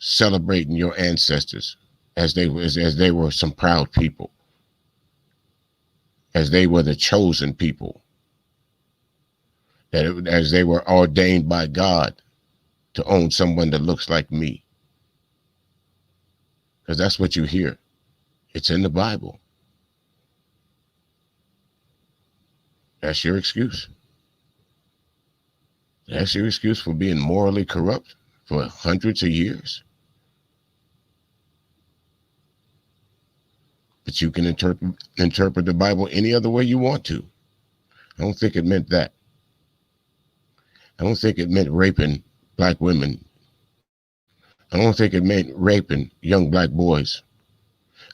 [SPEAKER 4] celebrating your ancestors as they were some proud people, as they were the chosen people, as they were ordained by God to own someone that looks like me. Because that's what you hear. It's in the Bible. That's your excuse. That's your excuse for being morally corrupt for hundreds of years. But you can interpret the Bible any other way you want to. I don't think it meant that. I don't think it meant raping black women. I don't think it meant raping young black boys.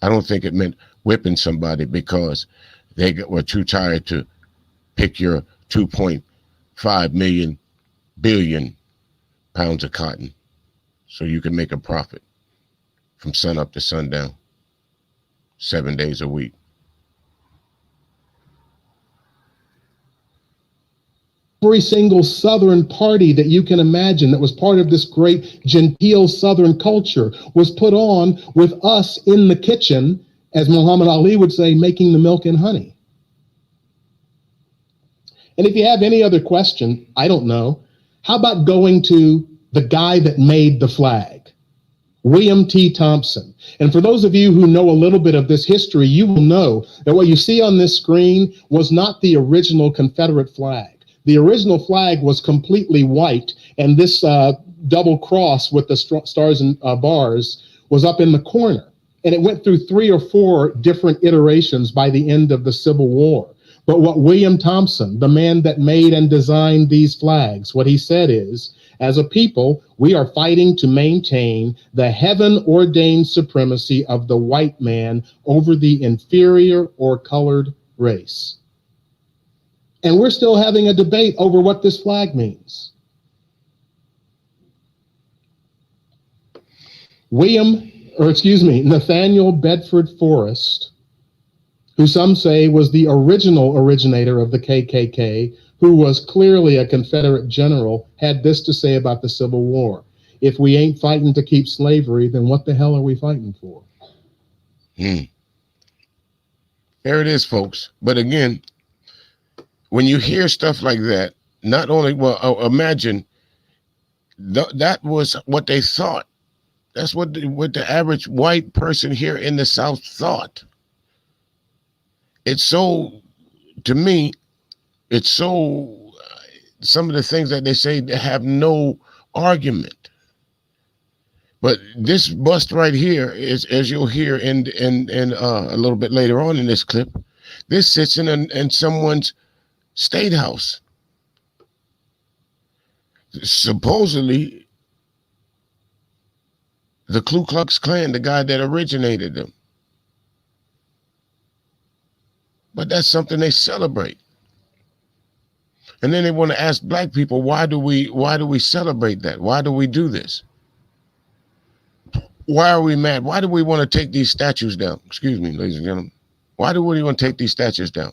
[SPEAKER 4] I don't think it meant whipping somebody because they were too tired to pick your 2.5 billion pounds of cotton so you can make a profit from sun up to sundown, 7 days a week.
[SPEAKER 2] Every single Southern party that you can imagine that was part of this great genteel Southern culture was put on with us in the kitchen, as Muhammad Ali would say, making the milk and honey. And if you have any other question, I don't know, how about going to the guy that made the flag, William T. Thompson? And for those of you who know a little bit of this history, you will know that what you see on this screen was not the original Confederate flag. The original flag was completely white, and this double cross with the stars and bars was up in the corner. And it went through 3 or 4 different iterations by the end of the Civil War. But what William Thompson, the man that made and designed these flags, what he said is, as a people, we are fighting to maintain the heaven-ordained supremacy of the white man over the inferior or colored race. And we're still having a debate over what this flag means. Nathaniel Bedford Forrest, who some say was the original originator of the KKK, who was clearly a Confederate general, had this to say about the Civil War. If we ain't fighting to keep slavery, then what the hell are we fighting for?
[SPEAKER 4] There it is, folks. But again, when you hear stuff like that, not only, imagine that was what they thought. That's what the average white person here in the South thought. It's so, to me, it's so, some of the things that they say have no argument. But this bust right here is, as you'll hear in a little bit later on in this clip, this sits in someone's State House. Supposedly, the Ku Klux Klan, the guy that originated them. But that's something they celebrate. And then they want to ask black people, why do we celebrate that? Why do we do this? Why are we mad? Why do we want to take these statues down? Excuse me, ladies and gentlemen. Why do we want to take these statues down?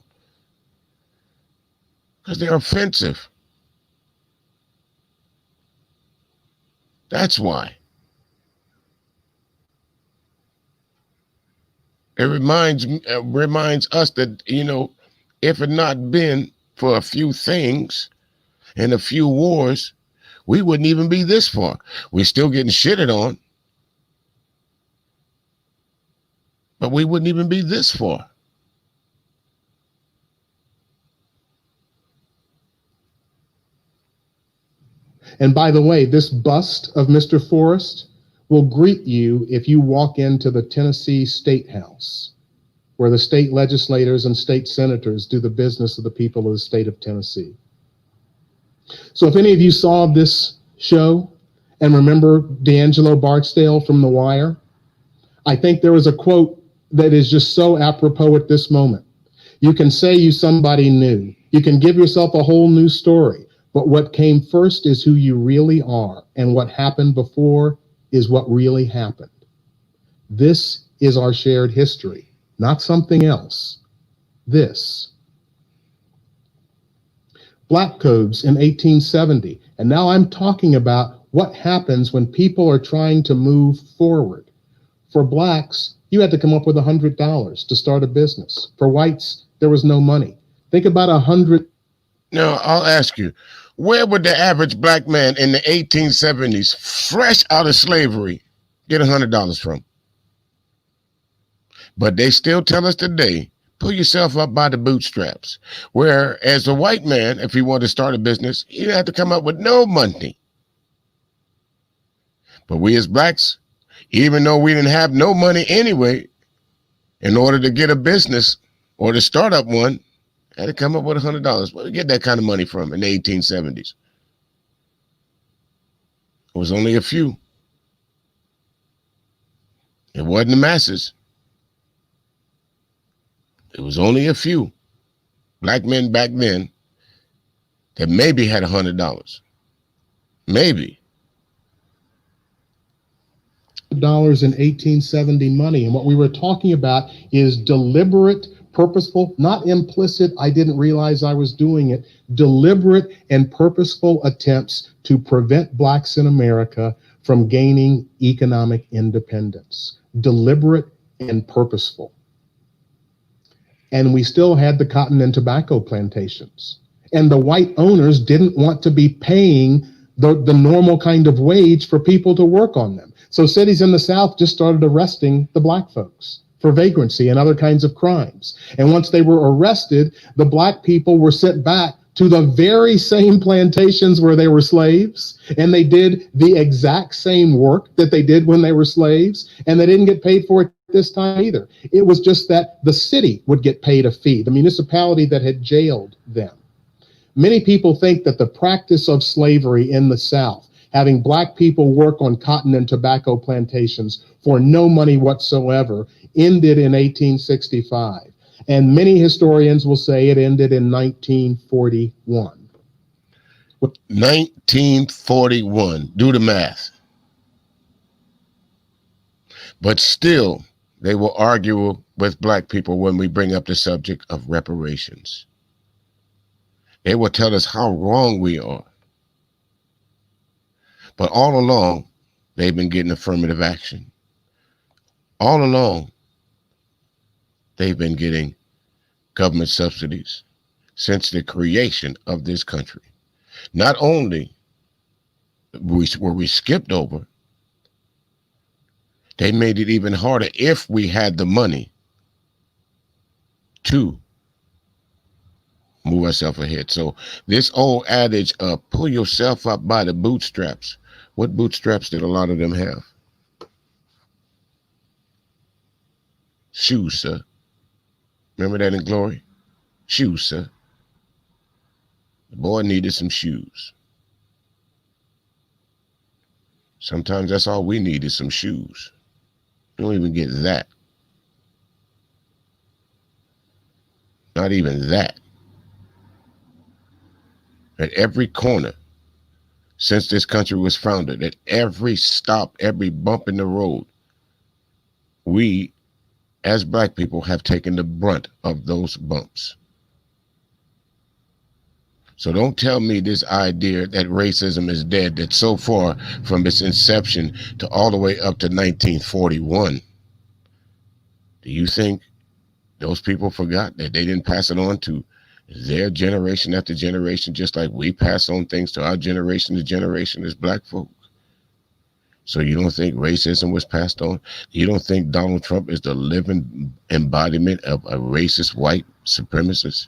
[SPEAKER 4] Because they're offensive. That's why. It reminds us that, if it not been for a few things and a few wars, we wouldn't even be this far. We're still getting shitted on, but we wouldn't even be this far.
[SPEAKER 2] And by the way, this bust of Mr. Forrest will greet you if you walk into the Tennessee State House, where the state legislators and state senators do the business of the people of the state of Tennessee. So if any of you saw this show and remember D'Angelo Barksdale from The Wire, I think there was a quote that is just so apropos at this moment. You can say you somebody new. You can give yourself a whole new story. But what came first is who you really are, and what happened before is what really happened. This is our shared history, not something else. This. Black codes in 1870. And now I'm talking about what happens when people are trying to move forward. For blacks, you had to come up with $100 to start a business. For whites, there was no money. Think about 100.
[SPEAKER 4] Now, I'll ask you, where would the average black man in the 1870s, fresh out of slavery, get $100 from? But they still tell us today, pull yourself up by the bootstraps. Whereas a white man, if he wanted to start a business, he'd have to come up with no money. But we as blacks, even though we didn't have no money anyway, in order to get a business or to start up one, had to come up with $100. Where did we get that kind of money from in the 1870s? It was only a few. It wasn't the masses. It was only a few black men back then that maybe had $100. Maybe.
[SPEAKER 2] Dollars in 1870 money. And what we were talking about is deliberate, purposeful, not implicit, I didn't realize I was doing it, deliberate and purposeful attempts to prevent blacks in America from gaining economic independence. Deliberate and purposeful. And we still had the cotton and tobacco plantations. And the white owners didn't want to be paying the normal kind of wage for people to work on them. So cities in the South just started arresting the black folks for vagrancy and other kinds of crimes. And once they were arrested, the black people were sent back to the very same plantations where they were slaves, and they did the exact same work that they did when they were slaves, and they didn't get paid for it this time either. It was just that the city would get paid a fee, the municipality that had jailed them. Many people think that the practice of slavery in the South, having black people work on cotton and tobacco plantations for no money whatsoever, ended in 1865. And many historians will say it ended in 1941.
[SPEAKER 4] 1941, do the math. But still, they will argue with black people when we bring up the subject of reparations. They will tell us how wrong we are. But all along, they've been getting affirmative action. All along, they've been getting government subsidies since the creation of this country. Not only were we skipped over, they made it even harder if we had the money to move ourselves ahead. So this old adage of pull yourself up by the bootstraps, what bootstraps did a lot of them have? Shoes, sir. Remember that in Glory? Shoes, sir. The boy needed some shoes. Sometimes that's all we need is some shoes. You don't even get that. Not even that. At every corner since this country was founded, at every stop, every bump in the road, we as black people have taken the brunt of those bumps. So don't tell me this idea that racism is dead, that's so far from its inception to all the way up to 1941. Do you think those people forgot that they didn't pass it on to their generation after generation, just like we pass on things to our generation to generation as black folk? So you don't think racism was passed on? You don't think Donald Trump is the living embodiment of a racist white supremacist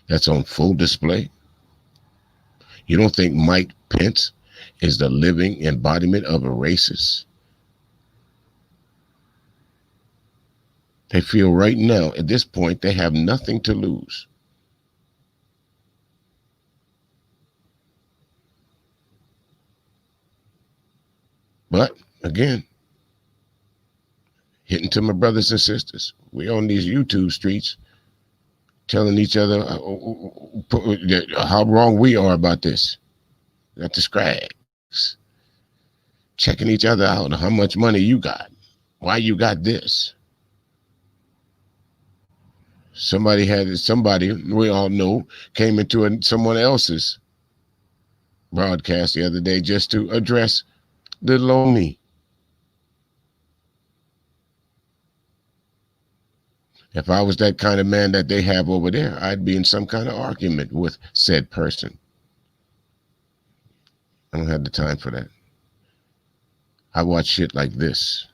[SPEAKER 4] that's on full display? You don't think Mike Pence is the living embodiment of a racist? They feel right now, at this point, they have nothing to lose. But again, hitting to my brothers and sisters, we on these YouTube streets telling each other how wrong we are about this. Not the scrags. checking each other out. How much money you got? Why you got this? Somebody we all know came into someone else's broadcast the other day just to address little old me. If I was that kind of man that they have over there, I'd be in some kind of argument with said person. I don't have the time for that. I watch shit like this.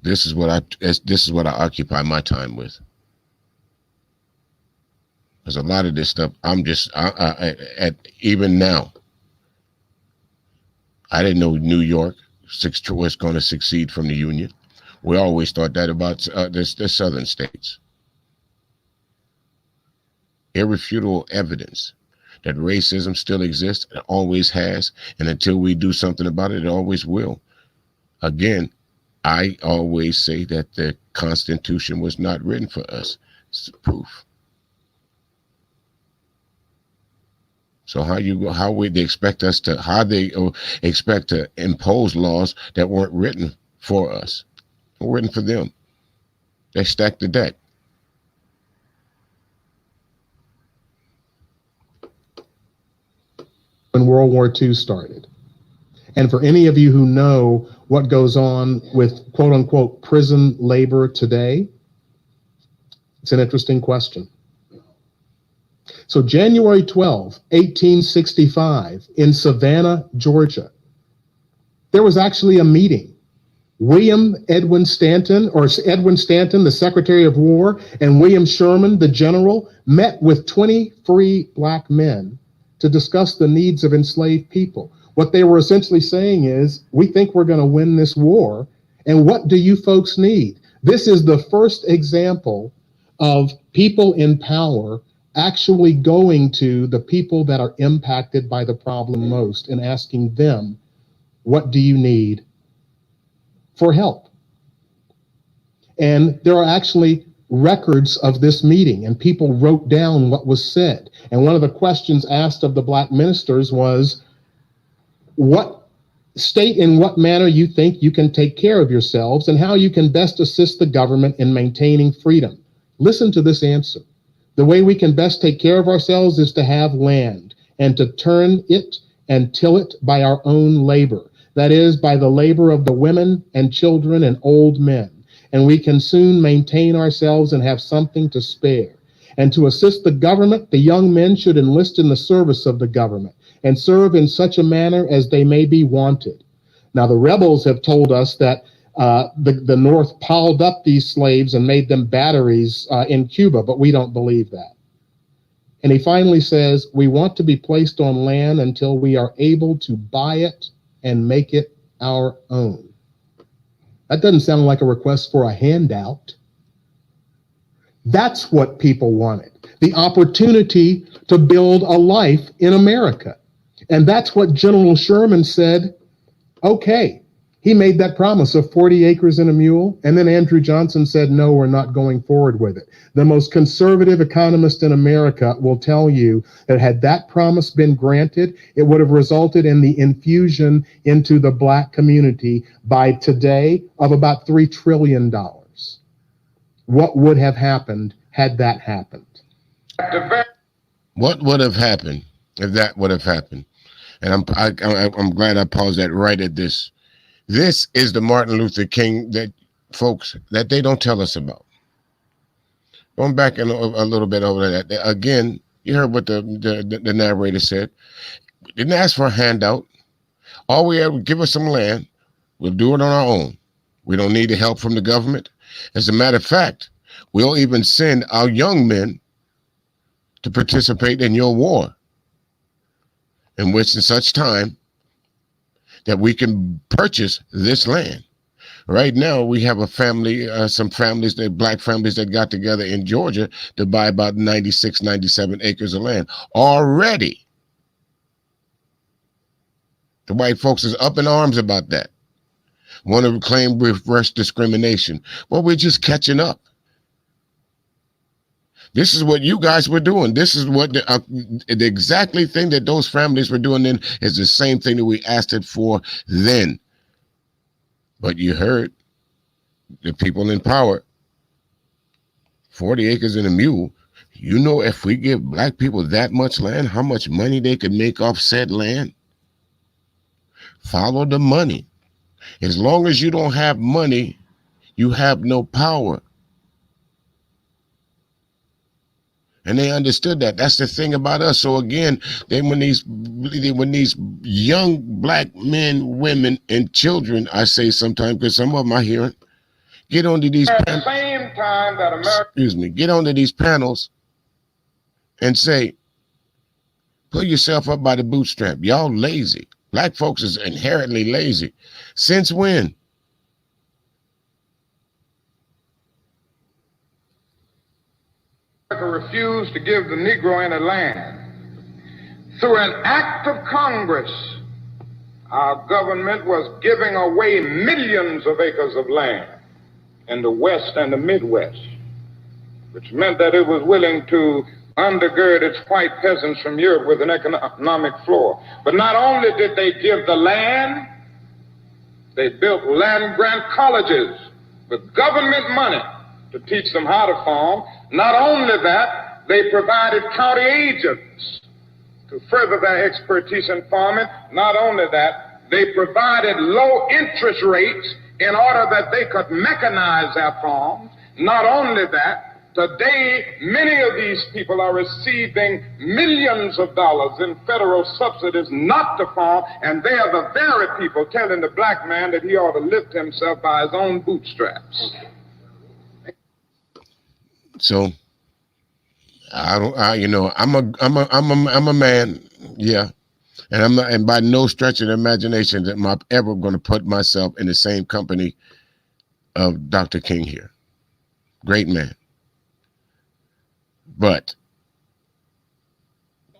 [SPEAKER 4] This is what I occupy my time with. There's a lot of this stuff. I'm just even now. I didn't know New York was going to succeed from the Union. We always thought that about the southern states. Irrefutable evidence that racism still exists, it always has, and until we do something about it, it always will. Again, I always say that the Constitution was not written for us. It's proof. So how they expect to impose laws that weren't written for us, written for them? They stacked the deck.
[SPEAKER 2] When World War II started. And for any of you who know what goes on with quote unquote prison labor today, it's an interesting question. So January 12, 1865, in Savannah, Georgia, there was actually a meeting. Edwin Stanton, the Secretary of War, and William Sherman, the general, met with 20 free black men to discuss the needs of enslaved people. What they were essentially saying is, we think we're going to win this war, and what do you folks need? This is the first example of people in power actually going to the people that are impacted by the problem most and asking them, what do you need for help? And there are actually records of this meeting, and people wrote down what was said. And one of the questions asked of the black ministers was, state in what manner you think you can take care of yourselves and how you can best assist the government in maintaining freedom. Listen to this answer. The way we can best take care of ourselves is to have land and to turn it and till it by our own labor. That is, by the labor of the women and children and old men. And we can soon maintain ourselves and have something to spare. And to assist the government, the young men should enlist in the service of the government and serve in such a manner as they may be wanted. Now, the rebels have told us that the North piled up these slaves and made them batteries in Cuba, but we don't believe that. And he finally says, we want to be placed on land until we are able to buy it and make it our own. That doesn't sound like a request for a handout. That's what people wanted, the opportunity to build a life in America. And that's what General Sherman said, okay. He made that promise of 40 acres and a mule, and then Andrew Johnson said, no, we're not going forward with it. The most conservative economist in America will tell you that had that promise been granted, it would have resulted in the infusion into the black community by today of about $3 trillion. What would have happened had that happened?
[SPEAKER 4] What would have happened if that would have happened? And I'm glad I paused that right at this. This is the Martin Luther King that folks that they don't tell us about. Going back a little bit over that again, you heard what the narrator said. We didn't ask for a handout. All we had was give us some land. We'll do it on our own. We don't need the help from the government. As a matter of fact, we'll even send our young men to participate in your war, in which in such time that we can purchase this land. Right now, we have a family, some families, black families that got together in Georgia to buy about 96, 97 acres of land already. The white folks is up in arms about that. Want to claim reverse discrimination. Well, we're just catching up. This is what you guys were doing. This is what the exactly thing that those families were doing then is the same thing that we asked it for then. But you heard the people in power, 40 acres and a mule. You know, if we give black people that much land, how much money they could make off said land? Follow the money. As long as you don't have money, you have no power. And they understood that. That's the thing about us. So again, when these young black men, women, and children, I say sometimes, because some of them I hear it, get onto these get onto these panels and say, pull yourself up by the bootstrap. Y'all lazy. Black folks is inherently lazy. Since when?
[SPEAKER 5] Refused to give the Negro any land. Through an act of Congress, our government was giving away millions of acres of land in the West and the Midwest, which meant that it was willing to undergird its white peasants from Europe with an economic floor. But not only did they give the land, they built land-grant colleges with government money to teach them how to farm. Not only that, they provided county agents to further their expertise in farming. Not only that, they provided low interest rates in order that they could mechanize their farms. Not only that, today many of these people are receiving millions of dollars in federal subsidies not to farm, and they are the very people telling the black man that he ought to lift himself by his own bootstraps.
[SPEAKER 4] So I'm a man, yeah, and I'm not, and by no stretch of the imagination am I ever going to put myself in the same company of Dr. King here. Great man. But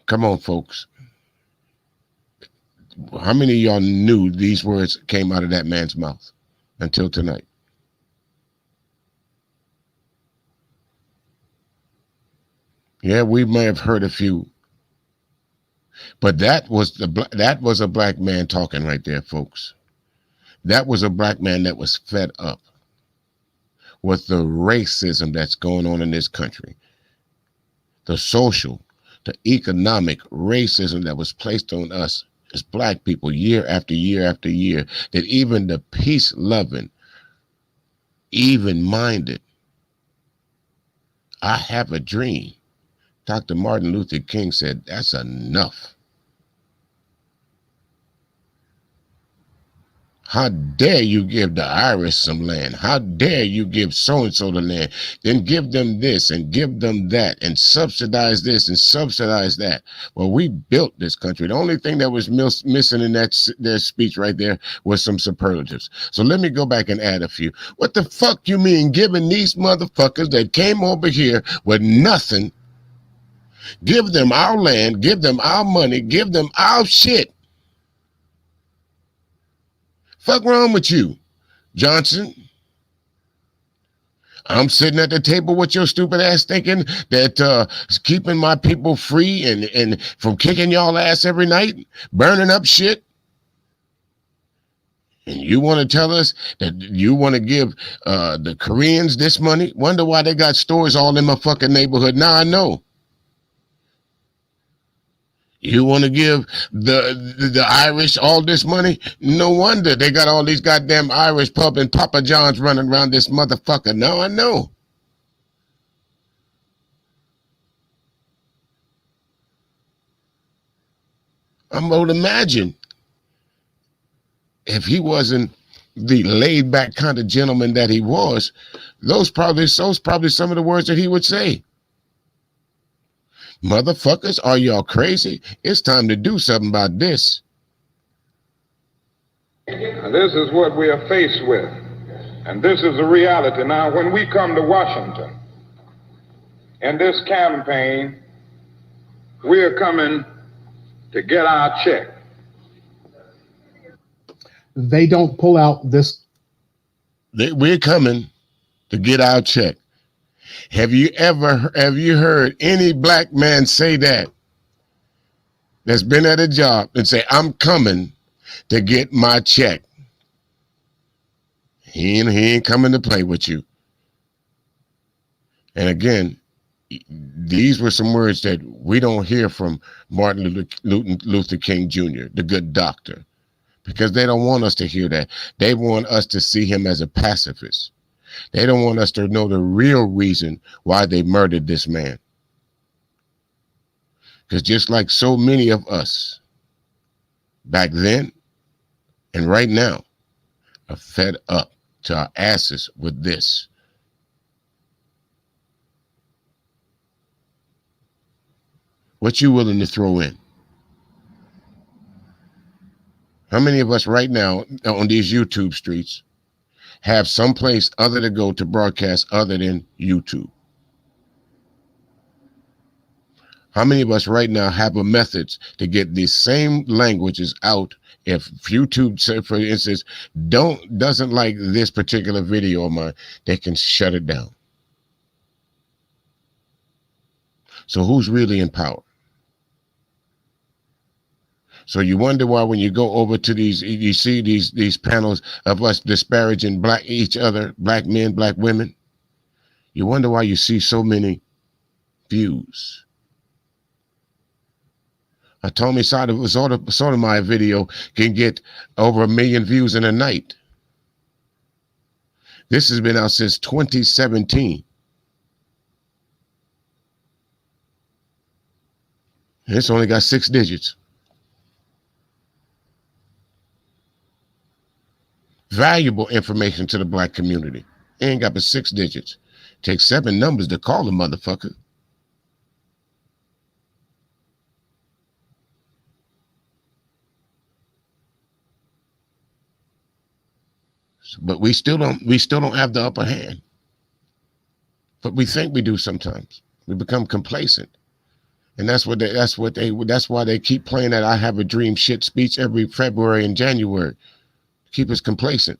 [SPEAKER 4] come on, folks. How many of y'all knew these words came out of that man's mouth until tonight? Yeah, we may have heard a few, but that was a black man talking right there, folks. That was a black man that was fed up with the racism that's going on in this country, the social, the economic racism that was placed on us as black people year after year after year, that even the peace-loving, even-minded, I have a dream. Dr. Martin Luther King said, that's enough. How dare you give the Irish some land? How dare you give so-and-so the land? Then give them this and give them that and subsidize this and subsidize that. Well, we built this country. The only thing that was missing in their speech right there was some superlatives. So let me go back and add a few. What the fuck you mean giving these motherfuckers that came over here with nothing, give them our land, give them our money, give them our shit? Fuck wrong with you, Johnson? I'm sitting at the table with your stupid ass thinking that keeping my people free and from kicking y'all ass every night, burning up shit. And you want to tell us that you want to give the Koreans this money? Wonder why they got stores all in my fucking neighborhood. Now I know. You want to give the Irish all this money? No wonder they got all these goddamn Irish pub and Papa John's running around this motherfucker. Now I know. I'm going to imagine if he wasn't the laid back kind of gentleman that he was, those probably some of the words that he would say. Motherfuckers, are y'all crazy? It's time to do something about this.
[SPEAKER 5] And this is what we are faced with. And this is the reality. Now, when we come to Washington, in this campaign, we are coming to get our check.
[SPEAKER 2] They don't pull out this.
[SPEAKER 4] We're coming to get our check. Have you heard any black man say that, that's been at a job, and say, I'm coming to get my check? He ain't coming to play with you. And again, these were some words that we don't hear from Martin Luther King Jr., the good doctor, because they don't want us to hear that. They want us to see him as a pacifist. They don't want us to know the real reason why they murdered this man. Because just like so many of us back then and right now are fed up to our asses with this. What you willing to throw in? How many of us right now on these YouTube streets have some place other to go to broadcast other than YouTube? How many of us right now have a method to get these same languages out? If YouTube, say, for instance, doesn't like this particular video of mine, they can shut it down. So who's really in power? So you wonder why when you go over to these, you see these panels of us disparaging each other, black men, black women. You wonder why you see so many views. Tommy Sotomayor video can get over 1 million views in a night. This has been out since 2017. And it's only got 6 digits. Valuable information to the black community. It ain't got but 6 digits. Takes 7 numbers to call the motherfucker. But we still don't have the upper hand. But we think we do sometimes. We become complacent. And that's why they keep playing that I have a dream shit speech every February and January. Keep us complacent.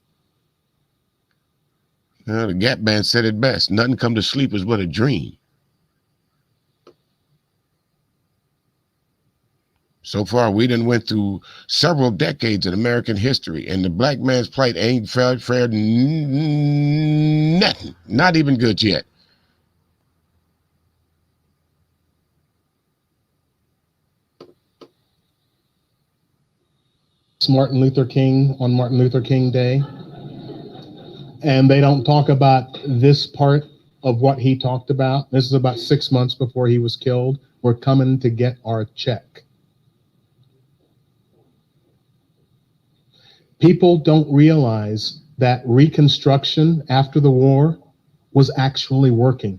[SPEAKER 4] The Gap Band said it best. Nothing come to sleep is but a dream. So far, we done went through several decades in American history, and the black man's plight ain't fared nothing. Not even good yet.
[SPEAKER 2] It's Martin Luther King on Martin Luther King Day. And they don't talk about this part of what he talked about. This is about 6 months before he was killed. We're coming to get our check. People don't realize that Reconstruction after the war was actually working.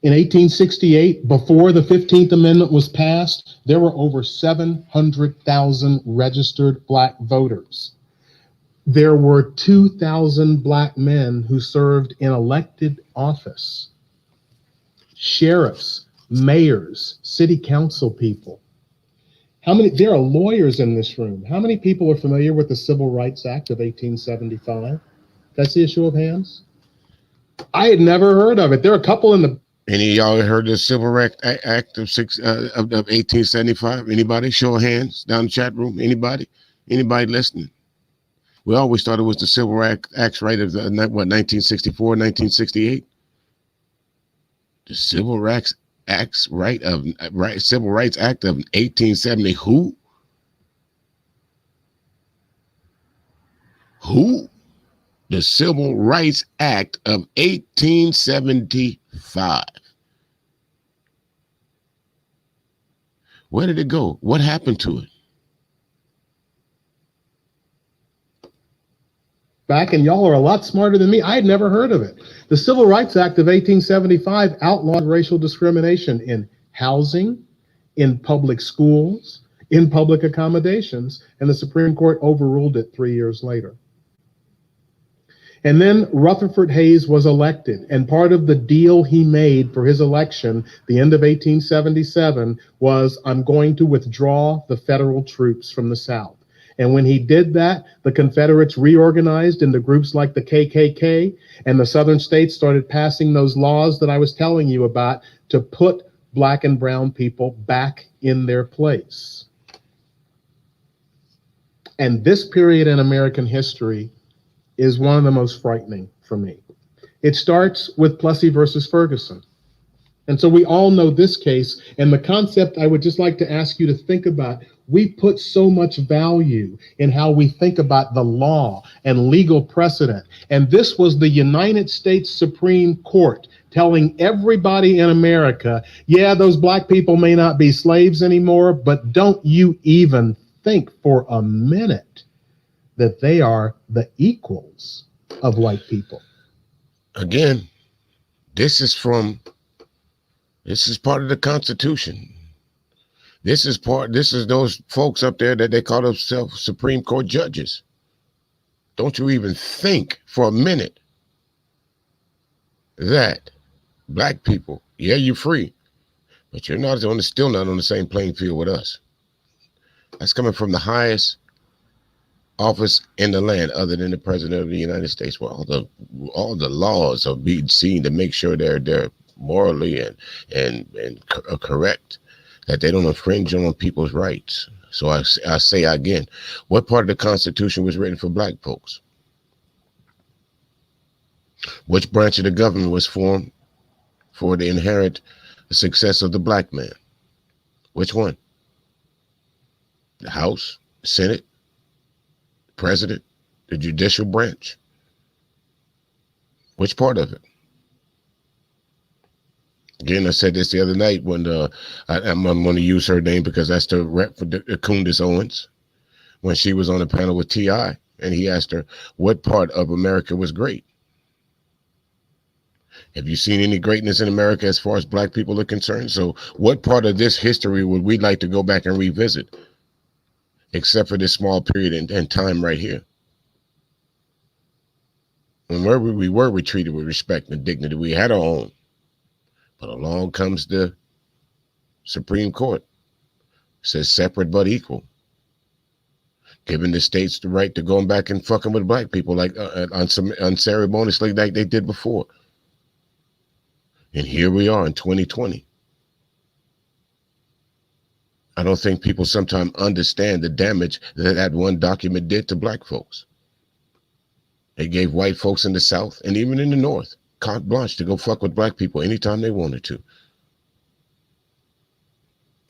[SPEAKER 2] In 1868, before the 15th Amendment was passed, there were over 700,000 registered black voters. There were 2,000 black men who served in elected office. Sheriffs, mayors, city council people. There are lawyers in this room. How many people are familiar with the Civil Rights Act of 1875? That's the issue of hands. I had never heard of it. There are a couple in the.
[SPEAKER 4] Any of y'all heard the Civil Rights Act of 1875? Anybody? Show of hands down the chat room. Anybody? Anybody listening? We always thought it was the Civil Rights Acts, right? Of 1964, 1968. The Civil Rights Acts, Civil Rights Act of 1870. Who? Who? The Civil Rights Act of 1875. Where did it go? What happened to it?
[SPEAKER 2] Back, and y'all are a lot smarter than me. I had never heard of it. The Civil Rights Act of 1875 outlawed racial discrimination in housing, in public schools, in public accommodations, and the Supreme Court overruled it 3 years later. And then Rutherford Hayes was elected, and part of the deal he made for his election, the end of 1877, was I'm going to withdraw the federal troops from the South. And when he did that, the Confederates reorganized into groups like the KKK, and the Southern states started passing those laws that I was telling you about to put black and brown people back in their place. And this period in American history is one of the most frightening for me. It starts with Plessy versus Ferguson. And so we all know this case, and the concept I would just like to ask you to think about. We put so much value in how we think about the law and legal precedent. And this was the United States Supreme Court telling everybody in America, yeah, those black people may not be slaves anymore, but don't you even think for a minute that they are the equals of white people.
[SPEAKER 4] Again, this is part of the Constitution. This is those folks up there that they call themselves Supreme Court judges. Don't you even think for a minute that black people, yeah, you're free, but you're still not on the same playing field with us. That's coming from the highest office in the land, other than the President of the United States, where all the laws are being seen to make sure they're morally and correct, that they don't infringe on people's rights. So I say again, what part of the Constitution was written for black folks? Which branch of the government was formed for the inherent success of the black man? Which one? The House, Senate, President, the judicial branch? Which part of it? Again, I said this the other night when I'm going to use her name because that's the rep for Candace Owens, when she was on the panel with T.I. and he asked her what part of America was great. Have you seen any greatness in America as far as black people are concerned? So what part of this history would we like to go back and revisit, except for this small period in time right here? When we were treated with respect and dignity, we had our own. But along comes the Supreme Court. It says separate but equal, giving the states the right to go back and fucking with black people like unceremoniously like they did before. And here we are in 2020. I don't think people sometimes understand the damage that one document did to black folks. It gave white folks in the South and even in the North carte blanche to go fuck with black people anytime they wanted to.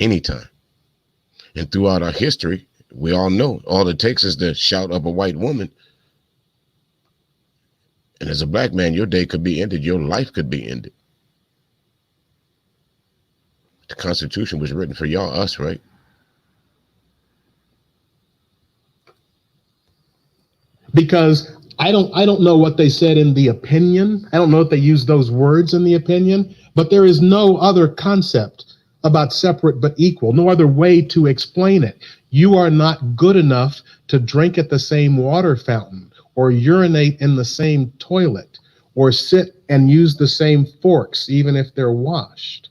[SPEAKER 4] Anytime. And throughout our history, we all know all it takes is the shout of a white woman. And as a black man, your day could be ended. Your life could be ended. The Constitution was written for y'all, us, right?
[SPEAKER 2] Because I don't know what they said in the opinion. I don't know if they used those words in the opinion, but there is no other concept about separate but equal, no other way to explain it. You are not good enough to drink at the same water fountain or urinate in the same toilet or sit and use the same forks, even if they're washed.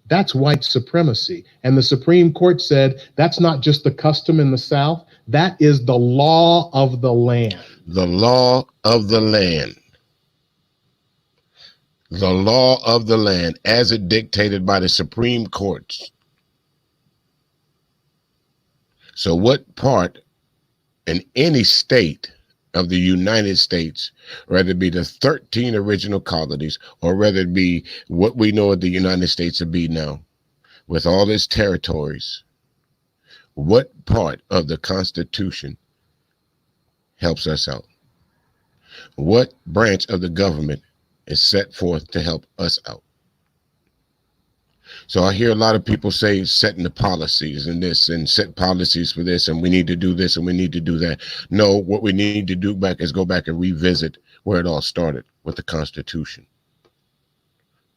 [SPEAKER 2] That's white supremacy. And the Supreme Court said that's not just the custom in the South. That is the law of the land.
[SPEAKER 4] The law of the land. The law of the land as it dictated by the Supreme Court. So what part in any state of the United States, whether it be the 13 original colonies or whether it be what we know of the United States to be now, with all its territories, what part of the Constitution helps us out? What branch of the government is set forth to help us out? So I hear a lot of people say setting the policies and this and set policies for this and we need to do this and we need to do that. No, what we need to do is go back and revisit where it all started with the Constitution.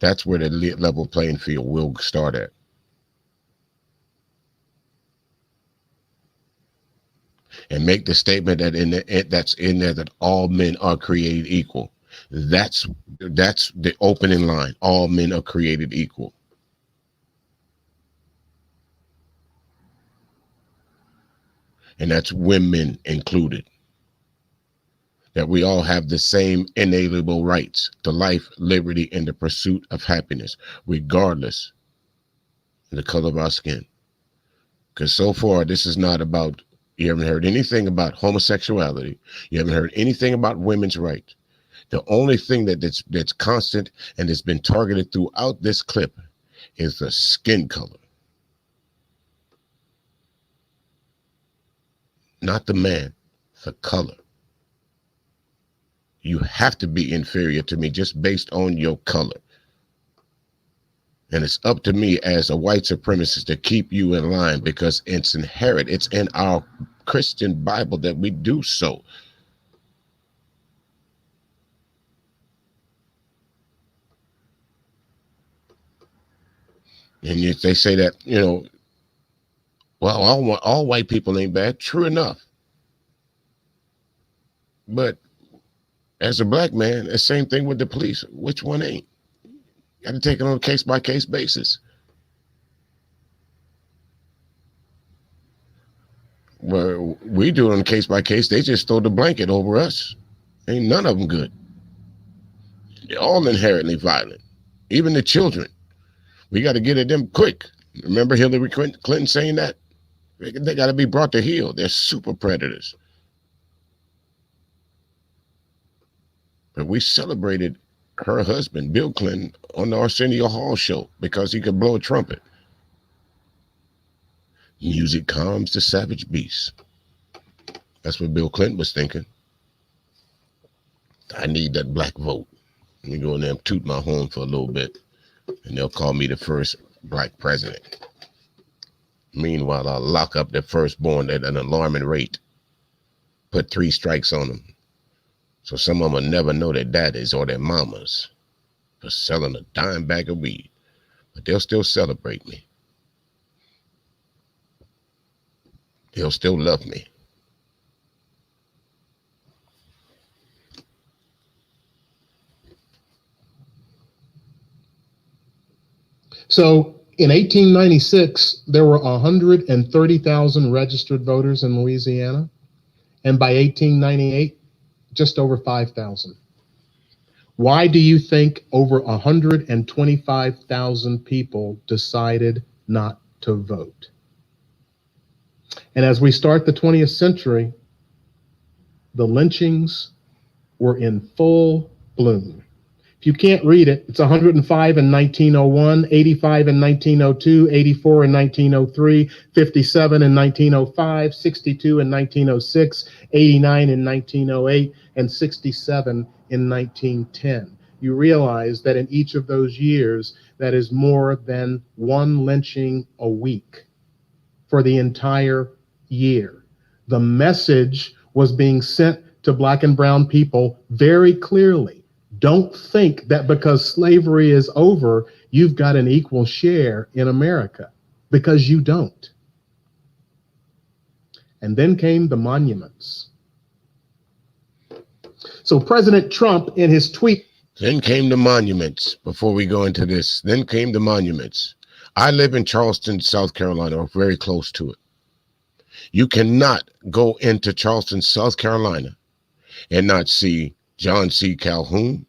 [SPEAKER 4] That's where the level playing field will start at. And make the statement that that's in there that all men are created equal. That's the opening line. All men are created equal. and that's women included. That we all have the same inalienable rights to life, liberty, and the pursuit of happiness, regardless of the color of our skin. Because so far, this is not about, you haven't heard anything about homosexuality. You haven't heard anything about women's rights. The only thing that's constant and has been targeted throughout this clip is the skin color. Not the man, the color. You have to be inferior to me just based on your color. And it's up to me as a white supremacist to keep you in line, because it's inherent. It's in our Christian Bible that we do so. And they say that, well, all white people ain't bad. True enough. But as a black man, the same thing with the police. Which one ain't? Got to take it on a case-by-case basis. Well, we do it on a case-by-case. They just throw the blanket over us. Ain't none of them good. They're all inherently violent. Even the children. We got to get at them quick. Remember Hillary Clinton saying that? They got to be brought to heel. They're super predators. But we celebrated her husband, Bill Clinton, on the Arsenio Hall show because he could blow a trumpet. Music calms the savage beast. That's what Bill Clinton was thinking. I need that black vote. Let me go in there and toot my horn for a little bit, and they'll call me the first black president. Meanwhile, I'll lock up the firstborn at an alarming rate, put 3 strikes on them, so some of them will never know their daddies or their mamas for selling a dime bag of weed. But they'll still celebrate me. They'll still love me.
[SPEAKER 2] So in 1896, there were 130,000 registered voters in Louisiana. And by 1898, just over 5,000. Why do you think over 125,000 people decided not to vote? And as we start the 20th century, the lynchings were in full bloom. If you can't read it, it's 105 in 1901, 85 in 1902, 84 in 1903, 57 in 1905, 62 in 1906, 89 in 1908, and 67 in 1910. You realize that in each of those years, that is more than one lynching a week for the entire year. The message was being sent to Black and brown people very clearly. Don't think that because slavery is over, you've got an equal share in America, because you don't. And then came the monuments. So President Trump, in his tweet.
[SPEAKER 4] Then came the monuments. Before we go into this, then came the monuments. I live in Charleston, South Carolina, or very close to it. You cannot go into Charleston, South Carolina, and not see John C. Calhoun.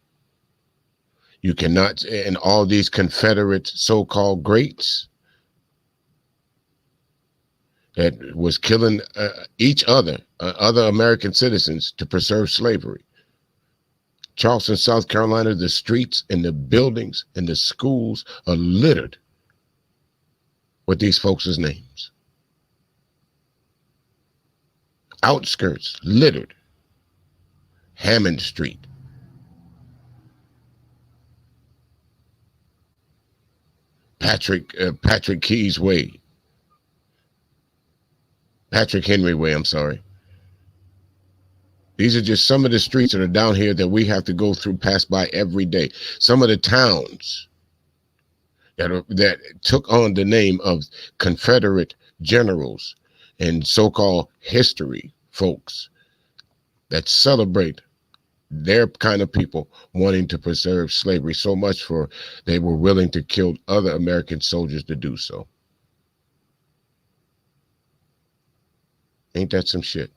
[SPEAKER 4] You cannot, and all these Confederate so-called greats that was killing each other American citizens to preserve slavery. Charleston, South Carolina, the streets and the buildings and the schools are littered with these folks' names. Outskirts littered. Hammond Street. Patrick Keys Way. Patrick Henry Way, I'm sorry. These are just some of the streets that are down here that we have to go through, pass by every day. Some of the towns that took on the name of Confederate generals and so-called history folks that celebrate their kind of people wanting to preserve slavery so much for they were willing to kill other American soldiers to do so. Ain't that some shit?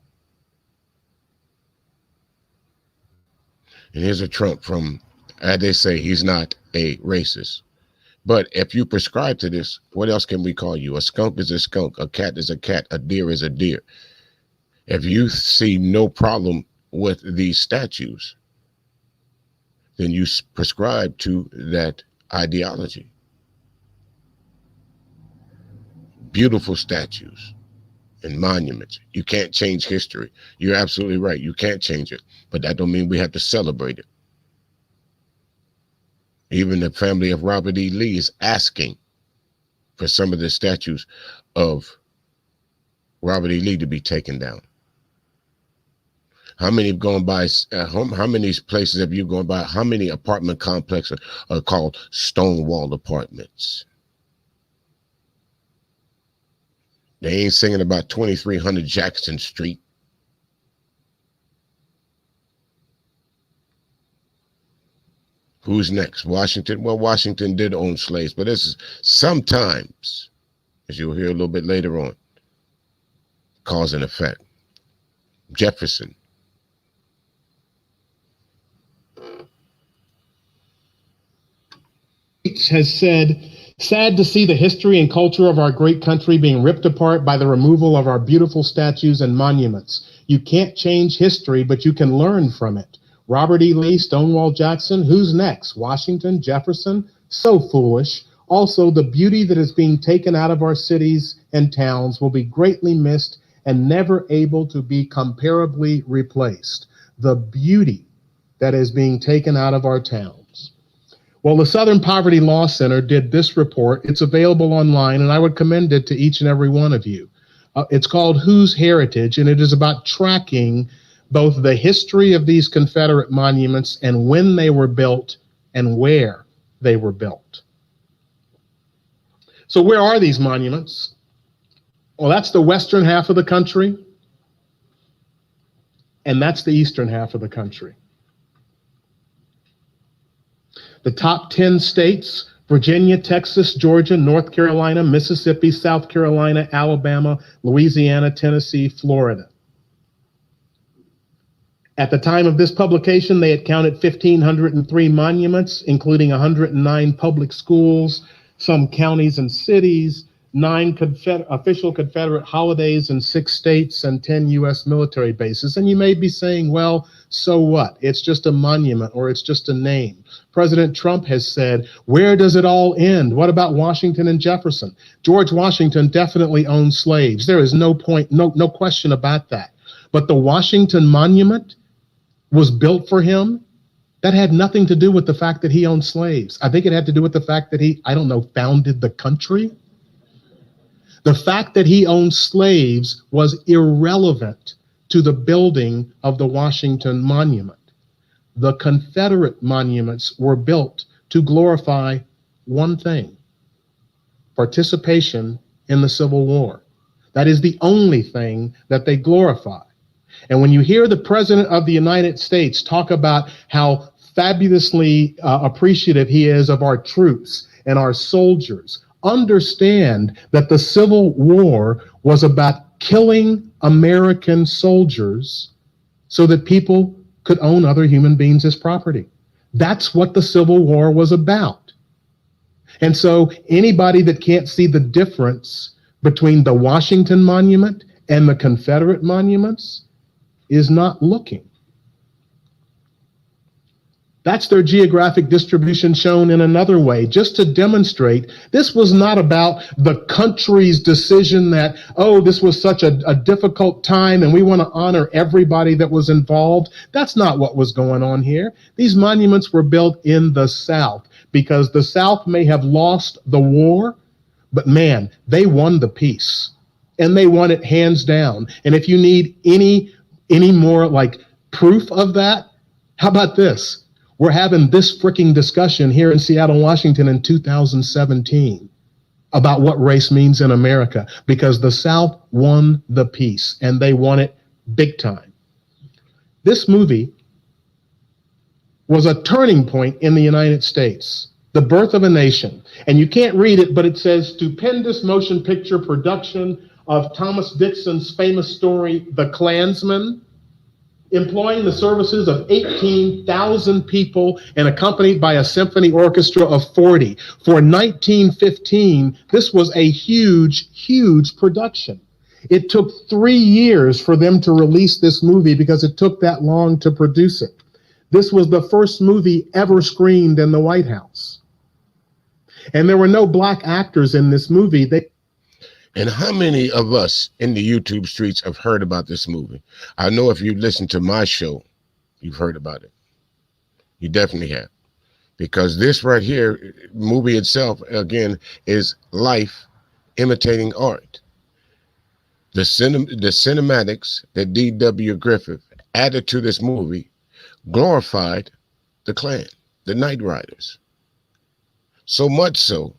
[SPEAKER 4] And here's a Trump from, as they say, he's not a racist. But if you prescribe to this, what else can we call you? A skunk is a skunk, a cat is a cat, a deer is a deer. If you see no problem with these statues, then you prescribe to that ideology. Beautiful statues and monuments. You can't change history. You're absolutely right. You can't change it. But that don't mean we have to celebrate it. Even the family of Robert E. Lee is asking for some of the statues of Robert E. Lee to be taken down. How many have gone by? How many places have you gone by? How many apartment complexes are called Stonewall apartments? They ain't singing about 2300 Jackson Street. Who's next? Washington? Well, Washington did own slaves, but this is sometimes, as you'll hear a little bit later on, cause and effect. Jefferson.
[SPEAKER 2] Has said, sad to see the history and culture of our great country being ripped apart by the removal of our beautiful statues and monuments. You can't change history, but you can learn from it. Robert E. Lee, Stonewall Jackson, who's next? Washington, Jefferson? So foolish. Also, the beauty that is being taken out of our cities and towns will be greatly missed and never able to be comparably replaced. The beauty that is being taken out of our towns. Well, the Southern Poverty Law Center did this report. It's available online, and I would commend it to each and every one of you. It's called Whose Heritage, and it is about tracking both the history of these Confederate monuments and when they were built and where they were built. So where are these monuments? Well, that's the western half of the country, and that's the eastern half of the country. The top 10 states: Virginia, Texas, Georgia, North Carolina, Mississippi, South Carolina, Alabama, Louisiana, Tennessee, Florida. At the time of this publication, they had counted 1,503 monuments, including 109 public schools, some counties and cities, 9 official Confederate holidays in 6 states, and 10 U.S. military bases. And you may be saying, well, so what? It's just a monument, or it's just a name. President Trump has said, where does it all end? What about Washington and Jefferson? George Washington definitely owned slaves. There is no question about that. But the Washington Monument was built for him. That had nothing to do with the fact that he owned slaves. I think it had to do with the fact that he, founded the country. The fact that he owned slaves was irrelevant to the building of the Washington Monument. The Confederate monuments were built to glorify one thing: participation in the Civil War. That is the only thing that they glorify. And when you hear the President of the United States talk about how fabulously appreciative he is of our troops and our soldiers, understand that the Civil War was about killing American soldiers so that people could own other human beings as property. That's what the Civil War was about. And so anybody that can't see the difference between the Washington Monument and the Confederate monuments is not looking. That's their geographic distribution shown in another way, just to demonstrate this was not about the country's decision that, oh, this was such a difficult time and we want to honor everybody that was involved. That's not what was going on here. These monuments were built in the South because the South may have lost the war, but man, they won the peace and they won it hands down. And if you need any more like proof of that, how about this? We're having this freaking discussion here in Seattle, Washington in 2017 about what race means in America because the South won the peace and they won it big time. This movie was a turning point in the United States, The Birth of a Nation. And you can't read it, but it says stupendous motion picture production of Thomas Dixon's famous story, The Klansman, employing the services of 18,000 people and accompanied by a symphony orchestra of 40. For 1915, this was a huge, huge production. It took 3 years for them to release this movie because it took that long to produce it. This was the first movie ever screened in the White House. And there were no black actors in this movie.
[SPEAKER 4] And how many of us in the YouTube streets have heard about this movie? I know if you listen to my show, you've heard about it. You definitely have. Because this right here, movie itself, again, is life imitating art. The cinematics that D.W. Griffith added to this movie glorified the Klan, the Night Riders. So much so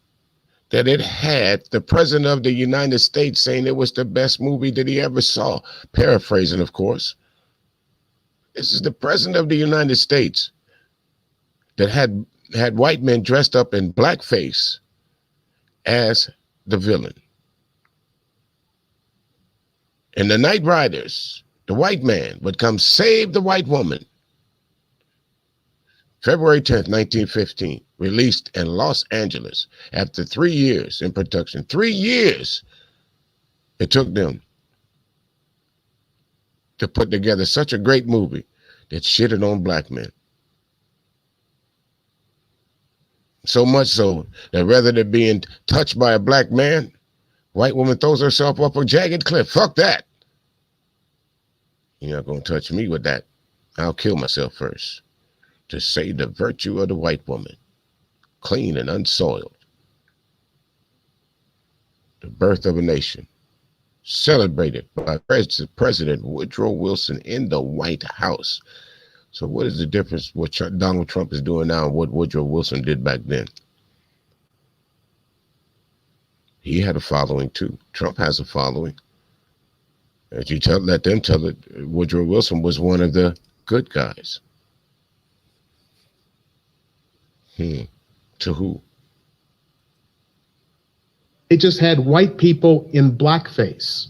[SPEAKER 4] that it had the president of the United States saying it was the best movie that he ever saw. Paraphrasing, of course. This is the president of the United States that had white men dressed up in blackface as the villain. And the Night Riders, the white man, would come save the white woman. February 10th, 1915, released in Los Angeles after 3 years in production. 3 years it took them to put together such a great movie that shitted on black men. So much so that rather than being touched by a black man, white woman throws herself up a jagged cliff. Fuck that. You're not going to touch me with that. I'll kill myself first to save the virtue of the white woman, clean and unsoiled. The birth of a nation, celebrated by President Woodrow Wilson in the White House. So what is the difference what Donald Trump is doing now and what Woodrow Wilson did back then? He had a following too. Trump has a following. As you let them tell it, Woodrow Wilson was one of the good guys. To who?
[SPEAKER 2] They just had white people in blackface.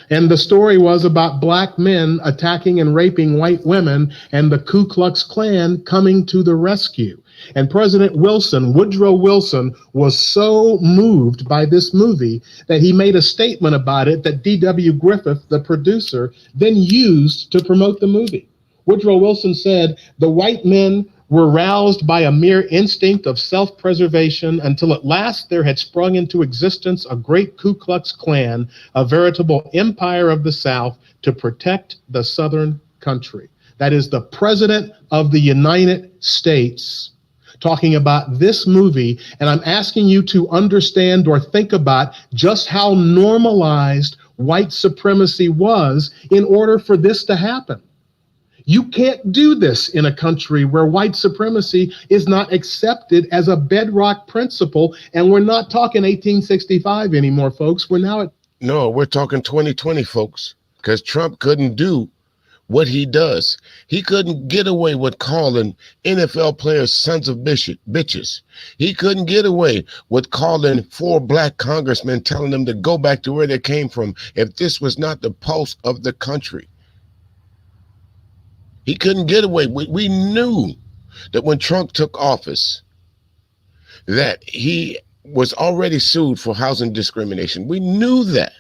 [SPEAKER 2] And the story was about black men attacking and raping white women and the Ku Klux Klan coming to the rescue. And President Wilson, Woodrow Wilson, was so moved by this movie that he made a statement about it that D.W. Griffith, the producer, then used to promote the movie. Woodrow Wilson said, "The white men were roused by a mere instinct of self-preservation until at last there had sprung into existence a great Ku Klux Klan, a veritable empire of the South to protect the Southern country." That is the President of the United States talking about this movie, and I'm asking you to understand or think about just how normalized white supremacy was in order for this to happen. You can't do this in a country where white supremacy is not accepted as a bedrock principle. And we're not talking 1865 anymore, folks. We're now at...
[SPEAKER 4] No, we're talking 2020, folks, because Trump couldn't do what he does. He couldn't get away with calling NFL players sons of bitches. He couldn't get away with calling 4 black congressmen, telling them to go back to where they came from if this was not the pulse of the country. He couldn't get away. We knew that when Trump took office, that he was already sued for housing discrimination. We knew that.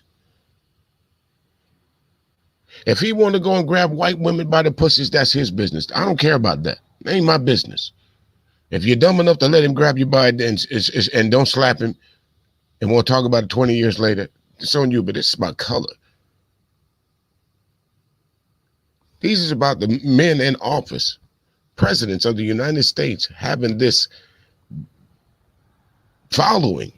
[SPEAKER 4] If he wanted to go and grab white women by the pussies, that's his business. I don't care about that. It ain't my business. If you're dumb enough to let him grab you by it and don't slap him, and we'll talk about it 20 years later, it's on you, but it's about color. This is about the men in office, presidents of the United States, having this following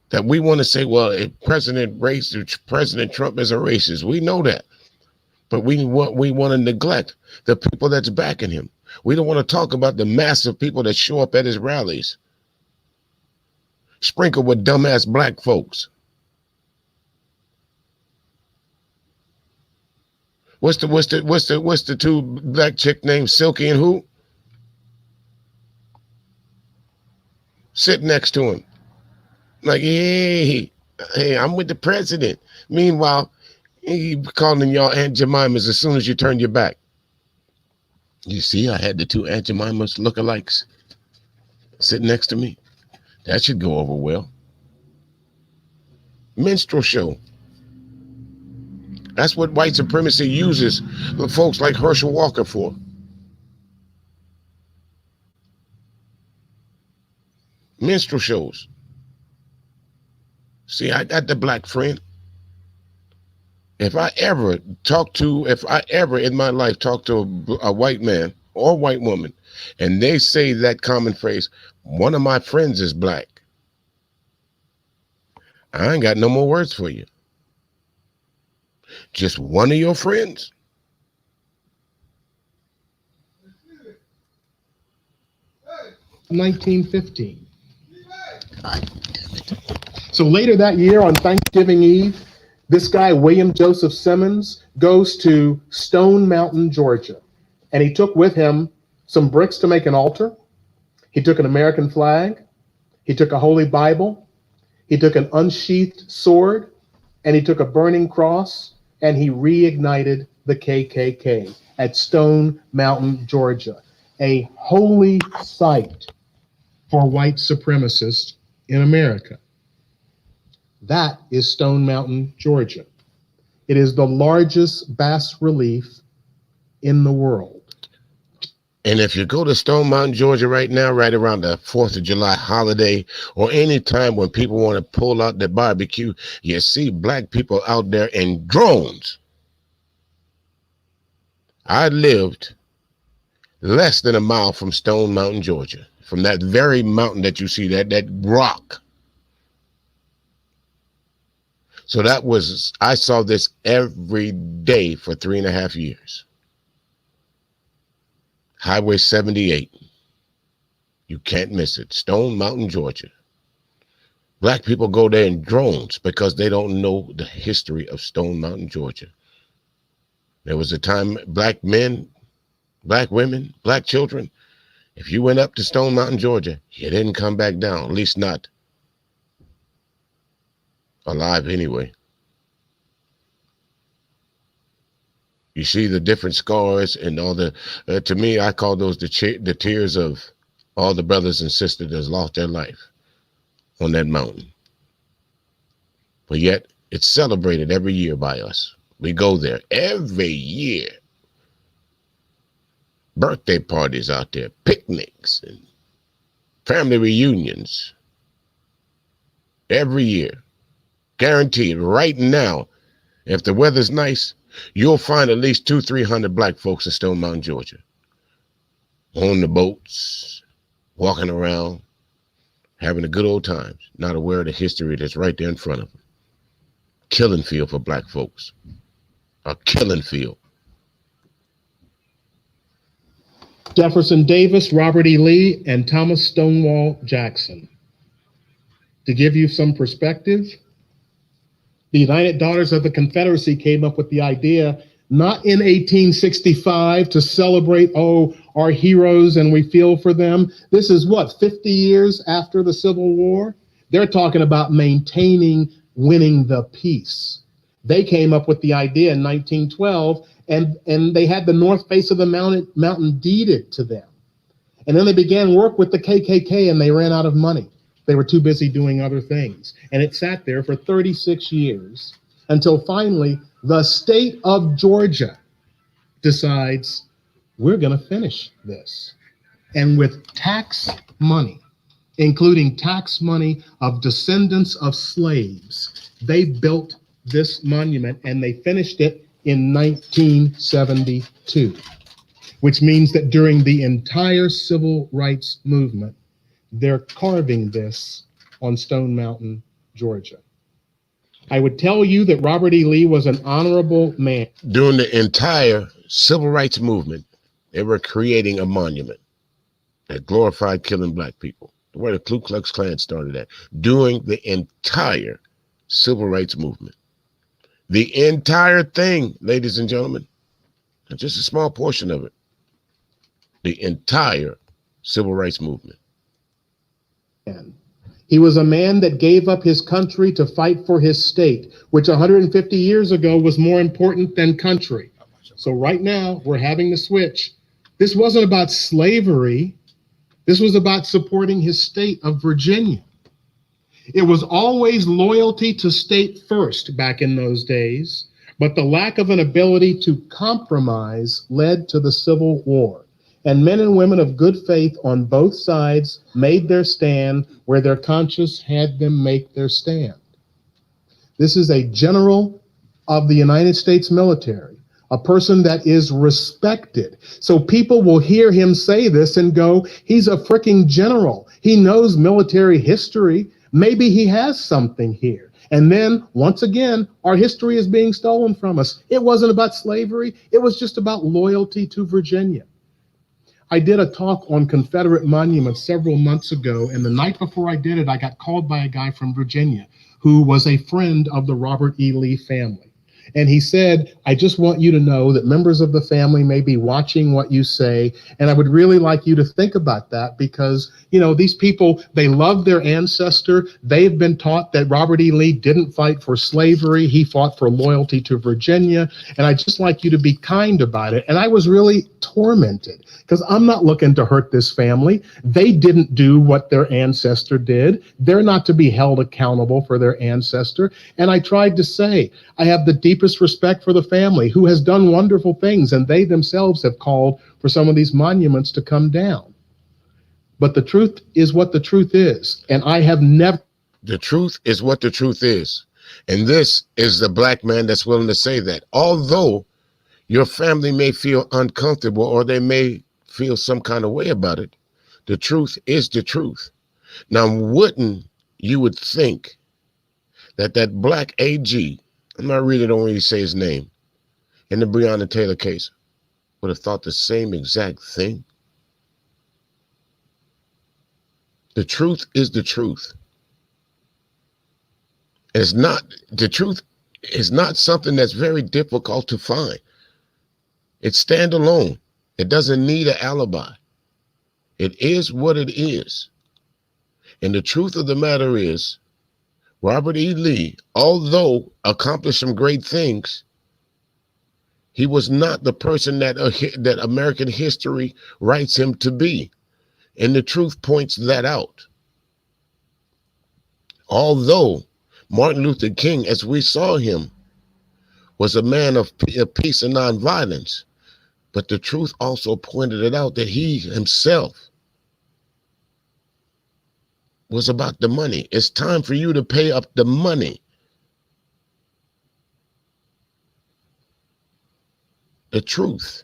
[SPEAKER 4] that we want to say, well, if President Trump is a racist. We know that. But we want to neglect the people that's backing him. We don't want to talk about the massive people that show up at his rallies, sprinkled with dumbass black folks. What's the 2 black chick named Silky and who? Sit next to him. Like, hey, Hey, I'm with the president. Meanwhile, he calling y'all Aunt Jemimas as soon as you turn your back. You see, I had the two Aunt Jemimas lookalikes sitting next to me. That should go over well. Minstrel show. That's what white supremacy uses folks like Herschel Walker for. Minstrel shows. See, I got the black friend. If I ever in my life talk to a white man or white woman, and they say that common phrase, one of my friends is black, I ain't got no more words for you. Just one of your friends?
[SPEAKER 2] 1915. So later that year on Thanksgiving Eve, this guy, William Joseph Simmons, goes to Stone Mountain, Georgia, and he took with him some bricks to make an altar. He took an American flag. He took a Holy Bible. He took an unsheathed sword, and he took a burning cross, and he reignited the KKK at Stone Mountain, Georgia, a holy site for white supremacists in America. That is Stone Mountain, Georgia. It is the largest bas relief in the world.
[SPEAKER 4] And if you go to Stone Mountain, Georgia right now, right around the 4th of July holiday, or any time when people want to pull out the barbecue, you see black people out there in drones. I lived less than a mile from Stone Mountain, Georgia, from that very mountain that you see, that rock. So I saw this every day for 3.5 years. Highway 78. You can't miss it. Stone Mountain, Georgia. Black people go there in drones because they don't know the history of Stone Mountain, Georgia. There was a time black men, black women, black children, if you went up to Stone Mountain, Georgia, you didn't come back down, at least not alive anyway. You see the different scars and all the, to me, I call those the tears of all the brothers and sisters that lost their life on that mountain. But yet it's celebrated every year by us. We go there every year. Birthday parties out there, picnics and family reunions every year. Guaranteed. Right now, if the weather's nice, you'll find at least 200-300 black folks in Stone Mountain, Georgia, on the boats, walking around, having a good old time, not aware of the history that's right there in front of them. Killing field for black folks. A killing field.
[SPEAKER 2] Jefferson Davis, Robert E. Lee, and Thomas Stonewall Jackson. To give you some perspective, the United Daughters of the Confederacy came up with the idea not in 1865 to celebrate, our heroes and we feel for them. This is 50 years after the Civil War? They're talking about maintaining, winning the peace. They came up with the idea in 1912, and they had the north face of the mountain deeded to them. And then they began work with the KKK, and they ran out of money. They were too busy doing other things. And it sat there for 36 years until finally the state of Georgia decides we're going to finish this. And with tax money, including tax money of descendants of slaves, they built this monument, and they finished it in 1972, which means that during the entire civil rights movement, they're carving this on Stone Mountain, Georgia. I would tell you that Robert E. Lee was an honorable man.
[SPEAKER 4] During the entire civil rights movement, they were creating a monument that glorified killing black people, where the Ku Klux Klan started at, during the entire civil rights movement. The entire thing, ladies and gentlemen, just a small portion of it. The entire civil rights movement.
[SPEAKER 2] He was a man that gave up his country to fight for his state, which 150 years ago was more important than country. So right now, we're having the switch. This wasn't about slavery. This was about supporting his state of Virginia. It was always loyalty to state first back in those days, but the lack of an ability to compromise led to the Civil War. And men and women of good faith on both sides made their stand where their conscience had them make their stand. This is a general of the United States military, a person that is respected. So people will hear him say this and go, he's a freaking general. He knows military history. Maybe he has something here. And then, once again, our history is being stolen from us. It wasn't about slavery. It was just about loyalty to Virginia. I did a talk on Confederate monuments several months ago, and the night before I did it, I got called by a guy from Virginia who was a friend of the Robert E. Lee family. And he said, I just want you to know that members of the family may be watching what you say, and I would really like you to think about that because, you know, these people, they love their ancestor. They've been taught that Robert E. Lee didn't fight for slavery. He fought for loyalty to Virginia, and I'd just like you to be kind about it. And I was really tormented because I'm not looking to hurt this family. They didn't do what their ancestor did. They're not to be held accountable for their ancestor. And I tried to say, I have the deepest respect for the family who has done wonderful things, and they themselves have called for some of these monuments to come down. But the truth is what the truth is. And I have never.
[SPEAKER 4] The truth is what the truth is. And this is the black man that's willing to say that. Although your family may feel uncomfortable or they may feel some kind of way about it, the truth is the truth. Now, wouldn't you would think that that black AG, I'm not reading, don't really say his name, in the Breonna Taylor case, would have thought the same exact thing? The truth is the truth. It's not, the truth is not something that's very difficult to find. It's standalone. It doesn't need an alibi. It is what it is. And the truth of the matter is, Robert E. Lee, although accomplished some great things, he was not the person that American history writes him to be. And the truth points that out. Although Martin Luther King, as we saw him, was a man of peace and nonviolence, but the truth also pointed it out that he himself was about the money. It's time for you to pay up the money. The truth.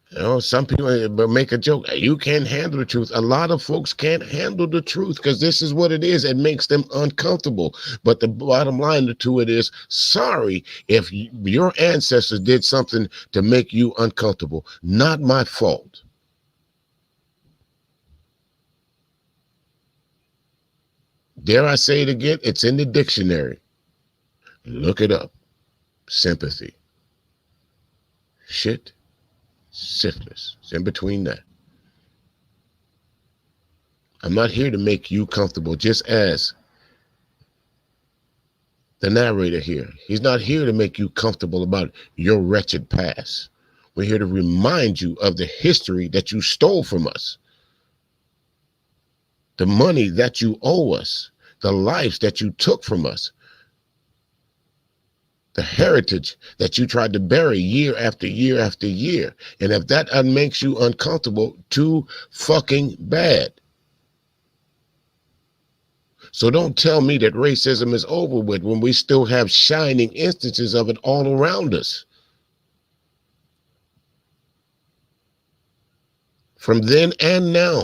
[SPEAKER 4] You know, some people make a joke. You can't handle the truth. A lot of folks can't handle the truth because this is what it is. It makes them uncomfortable. But the bottom line to it is, sorry if your ancestors did something to make you uncomfortable. Not my fault. Dare I say it again? It's in the dictionary. Look it up. Sympathy. Shit. Syphilis. It's in between that. I'm not here to make you comfortable, just as the narrator here. He's not here to make you comfortable about your wretched past. We're here to remind you of the history that you stole from us, the money that you owe us, the lives that you took from us, the heritage that you tried to bury year after year after year. And if that makes you uncomfortable, too fucking bad. So don't tell me that racism is over with when we still have shining instances of it all around us. From then and now.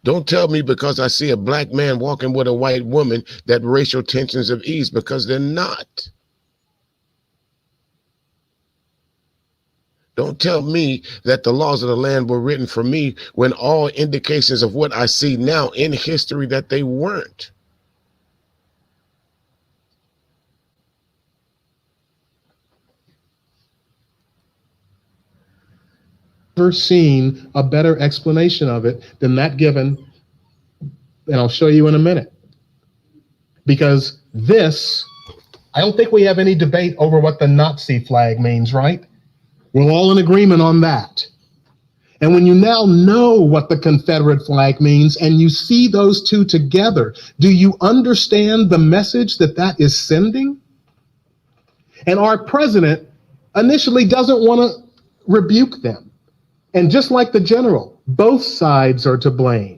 [SPEAKER 4] Don't tell me because I see a black man walking with a white woman that racial tensions have eased, because they're not. Don't tell me that the laws of the land were written for me when all indications of what I see now in history that they weren't.
[SPEAKER 2] seen a better explanation of it than that given, and I'll show you in a minute. Because this, I don't think we have any debate over what the Nazi flag means, right? We're all in agreement on that. And when you now know what the Confederate flag means and you see those two together, do you understand the message that that is sending? And our president initially doesn't want to rebuke them. And just like the general, both sides are to blame.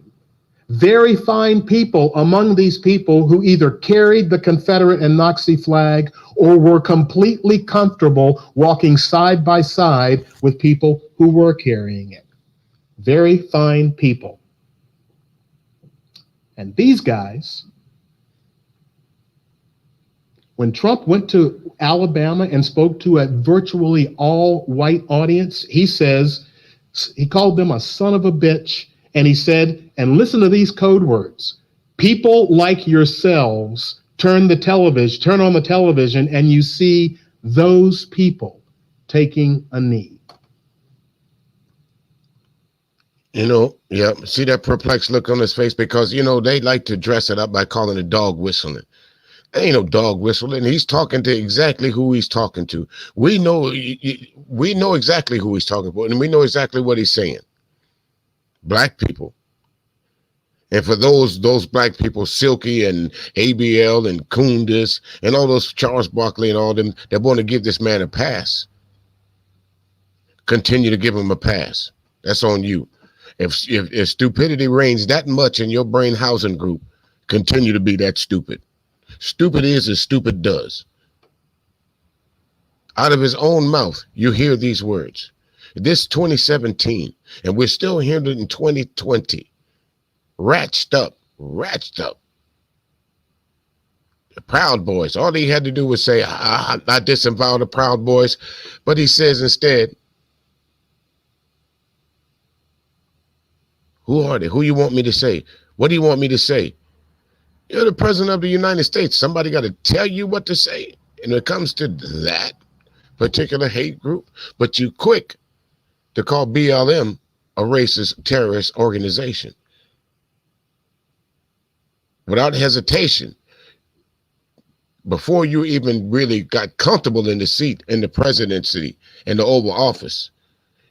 [SPEAKER 2] Very fine people among these people who either carried the Confederate and Nazi flag or were completely comfortable walking side by side with people who were carrying it. Very fine people. And these guys, when Trump went to Alabama and spoke to a virtually all white audience, he called them a son of a bitch. And he said, and listen to these code words, people like yourselves turn on the television and you see those people taking a knee.
[SPEAKER 4] Yeah, see that perplexed look on his face because, they like to dress it up by calling it dog whistling. Ain't no dog whistling. He's talking to exactly who he's talking to. We know exactly who he's talking about, and we know exactly what he's saying. Black people. And for those black people, Silky and ABL and Kundis and all those Charles Barkley and all them, they're going to give this man a pass. Continue to give him a pass. That's on you. If stupidity reigns that much in your brain housing group, continue to be that stupid. Stupid is as stupid does. Out of his own mouth, you hear these words. This 2017, and we're still hearing it in 2020. Ratched up. The Proud Boys. All he had to do was say, I disavow the Proud Boys. But he says instead, who are they? Who you want me to say? What do you want me to say? You're the president of the United States. Somebody got to tell you what to say. And when it comes to that particular hate group, but you quick to call BLM a racist terrorist organization. Without hesitation, before you even really got comfortable in the seat in the presidency in the Oval Office,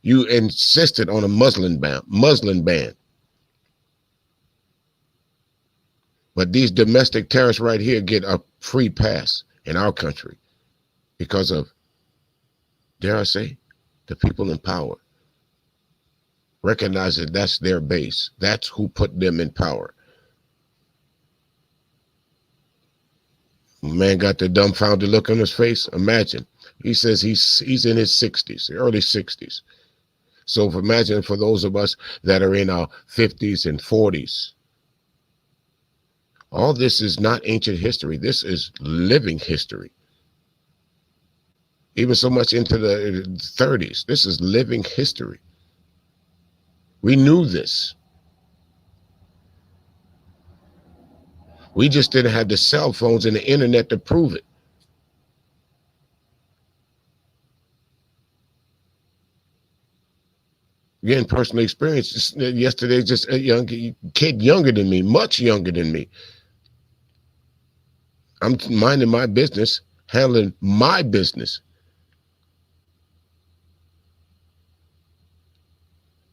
[SPEAKER 4] you insisted on a Muslim ban. But these domestic terrorists right here get a free pass in our country because of, dare I say, the people in power. Recognize that that's their base. That's who put them in power. Man got the dumbfounded look on his face. Imagine. He says he's in his 60s, early 60s. So imagine for those of us that are in our 50s and 40s. All this is not ancient history. This is living history. Even so much into the 30s. This is living history. We knew this. We just didn't have the cell phones and the internet to prove it. Again, personal experience. Yesterday, just a young kid younger than me, much younger than me. I'm minding my business, handling my business.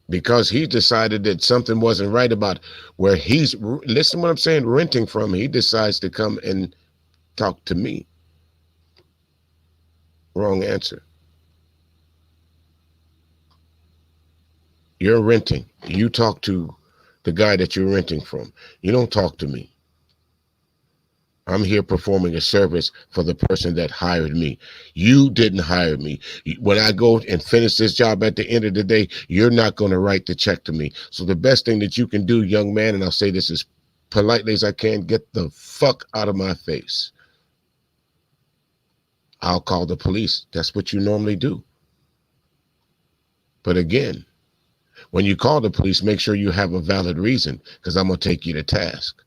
[SPEAKER 4] Because he decided that something wasn't right about where he's, listen to what I'm saying, renting from. He decides to come and talk to me. Wrong answer. You're renting. You talk to the guy that you're renting from. You don't talk to me. I'm here performing a service for the person that hired me. You didn't hire me. When I go and finish this job at the end of the day, you're not going to write the check to me. So the best thing that you can do, young man, and I'll say this as politely as I can, get the fuck out of my face. I'll call the police. That's what you normally do. But again, when you call the police, make sure you have a valid reason, because I'm going to take you to task.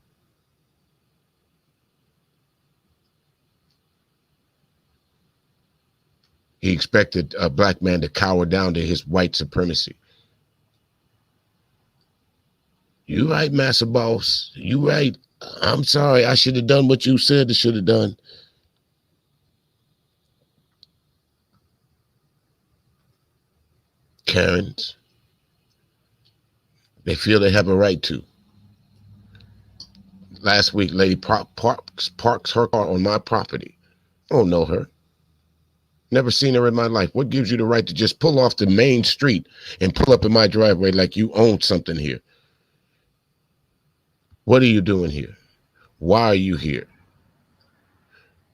[SPEAKER 4] He expected a black man to cower down to his white supremacy. You right, Master Boss. You right. I'm sorry. I should have done what you said I should have done. Karens. They feel they have a right to. Last week, lady parks her car on my property. I don't know her. Never seen her in my life. What gives you the right to just pull off the main street and pull up in my driveway like you own something here? What are you doing here? Why are you here?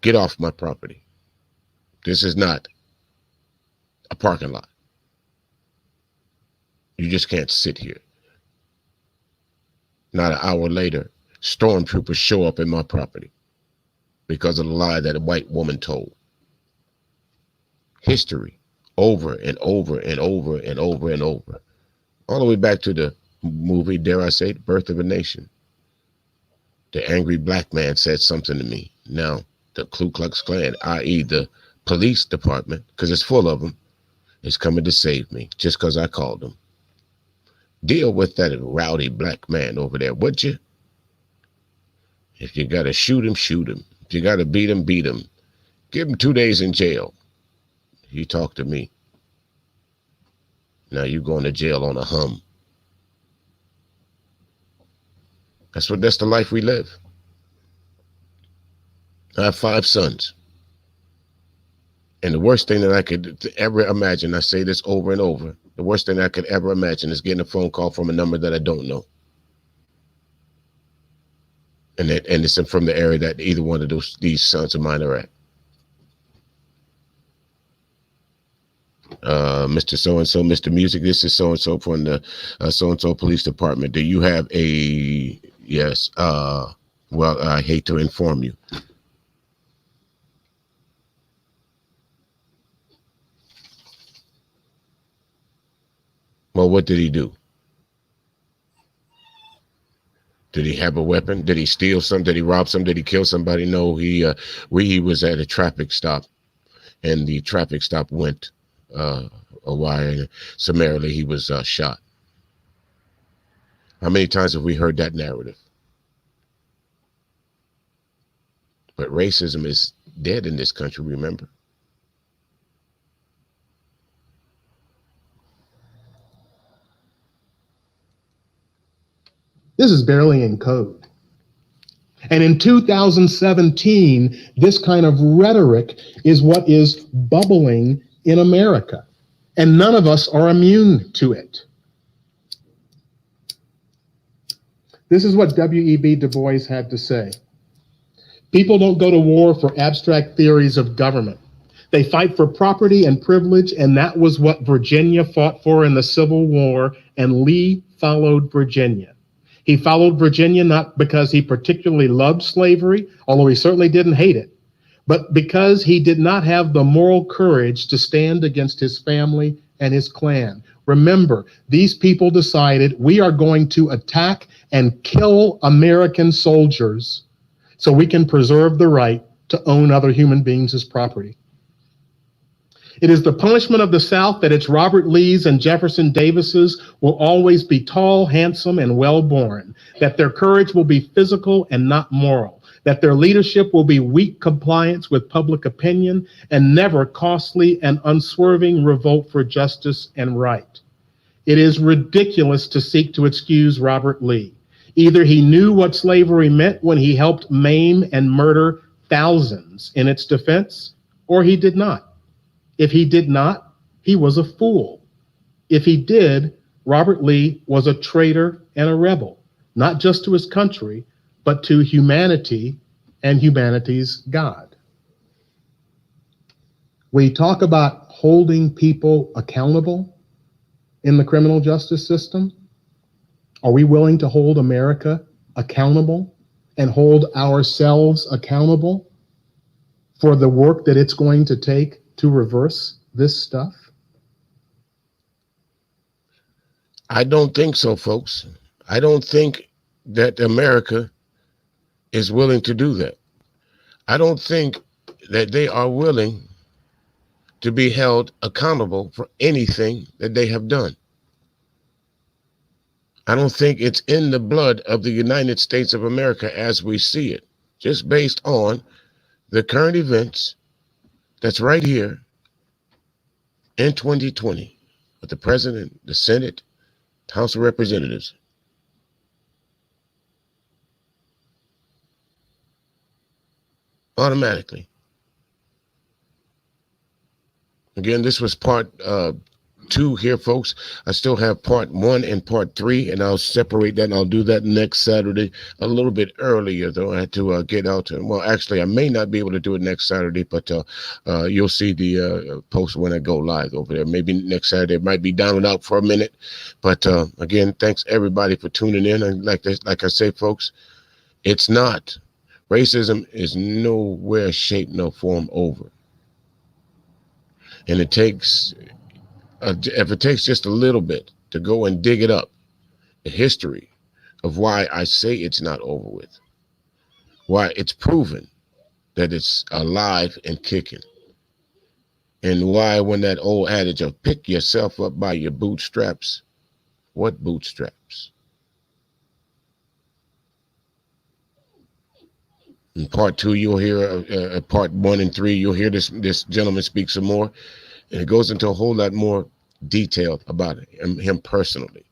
[SPEAKER 4] Get off my property. This is not a parking lot. You just can't sit here. Not an hour later, stormtroopers show up in my property because of the lie that a white woman told. History over and over and over and over and over. All the way back to the movie, dare I say, Birth of a Nation. The angry black man said something to me. Now, the Ku Klux Klan, i.e. the police department, because it's full of them, is coming to save me just because I called them. Deal with that rowdy black man over there, would you? If you got to shoot him, shoot him. If you got to beat him, beat him. Give him 2 days in jail. He talked to me. Now you going to jail on a hum. That's the life we live. I have 5 sons. And the worst thing that I could ever imagine, I say this over and over, the worst thing I could ever imagine is getting a phone call from a number that I don't know. And it's from the area that either one of these sons of mine are at. Mr. So-and-so, Mr. Music, this is so-and-so from the so-and-so police department. Do you have a, yes, well, I hate to inform you. Well, what did he do? Did he have a weapon? Did he steal some? Did he rob some? Did he kill somebody? No, he was at a traffic stop, and the traffic stop went awry, and summarily he was shot. How many times have we heard that narrative? But racism is dead in this country, remember?
[SPEAKER 2] This is barely in code. And in 2017, this kind of rhetoric is what is bubbling in America. And none of us are immune to it. This is what W.E.B. Du Bois had to say. People don't go to war for abstract theories of government. They fight for property and privilege, and that was what Virginia fought for in the Civil War, and Lee followed Virginia. He followed Virginia not because he particularly loved slavery, although he certainly didn't hate it, but because he did not have the moral courage to stand against his family and his clan. Remember, these people decided we are going to attack and kill American soldiers so we can preserve the right to own other human beings as property. It is the punishment of the South that its Robert Lees and Jefferson Davises will always be tall, handsome, and well-born, that their courage will be physical and not moral, that their leadership will be weak compliance with public opinion and never costly and unswerving revolt for justice and right. It is ridiculous to seek to excuse Robert Lee. Either he knew what slavery meant when he helped maim and murder thousands in its defense, or he did not. If he did not, he was a fool. If he did, Robert Lee was a traitor and a rebel, not just to his country, but to humanity and humanity's God. We talk about holding people accountable in the criminal justice system. Are we willing to hold America accountable and hold ourselves accountable for the work that it's going to take to reverse this stuff?
[SPEAKER 4] I don't think so, folks. I don't think that America is willing to do that. I don't think that they are willing to be held accountable for anything that they have done. I don't think it's in the blood of the United States of America as we see it, just based on the current events that's right here in 2020 with the president, the Senate, House of Representatives. Automatically. Again, this was part 2 here, folks. I still have part 1 and part 3, and I'll separate that, and I'll do that next Saturday a little bit earlier, though. I had to get out. Well, actually, I may not be able to do it next Saturday, but you'll see the post when I go live over there. Maybe next Saturday. It might be down and out for a minute. But again, thanks, everybody, for tuning in. And like I say, folks, it's not. Racism is nowhere, shape, no form over. And it takes, if it takes just a little bit to go and dig it up, the history of why I say it's not over with, why it's proven that it's alive and kicking, and why when that old adage of pick yourself up by your bootstraps, what bootstraps? In part 2, you'll hear part 1 and 3. You'll hear this gentleman speak some more, and it goes into a whole lot more detail about him personally.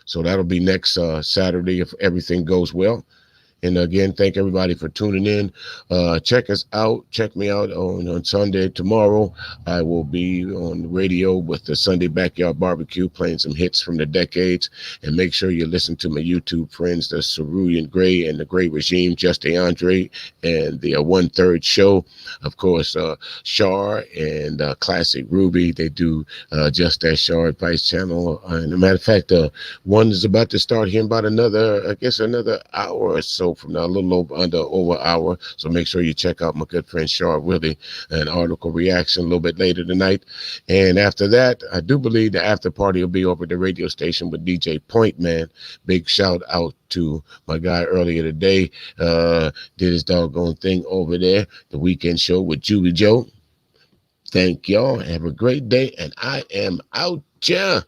[SPEAKER 4] So that'll be next Saturday if everything goes well. And again, thank everybody for tuning in. Check us out. Check me out on Sunday. Tomorrow, I will be on the radio with the Sunday Backyard Barbecue, playing some hits from the decades. And make sure you listen to my YouTube friends, the Cerulean Gray and the Gray Regime, Just DeAndre, and the 1/3 show. Of course, Shar and Classic Ruby. They do Just That Shar Advice channel. And a matter of fact, one is about to start here in about another hour or so from now, a little over an hour. So make sure you check out my good friend Shar Willie, an article reaction a little bit later tonight. And after that, I do believe the after party will be over at the radio station with DJ Point Man. Big shout out to my guy earlier today. Did his doggone thing over there, the weekend show with Julie Joe. Thank y'all. Have a great day, and I am out. Yeah.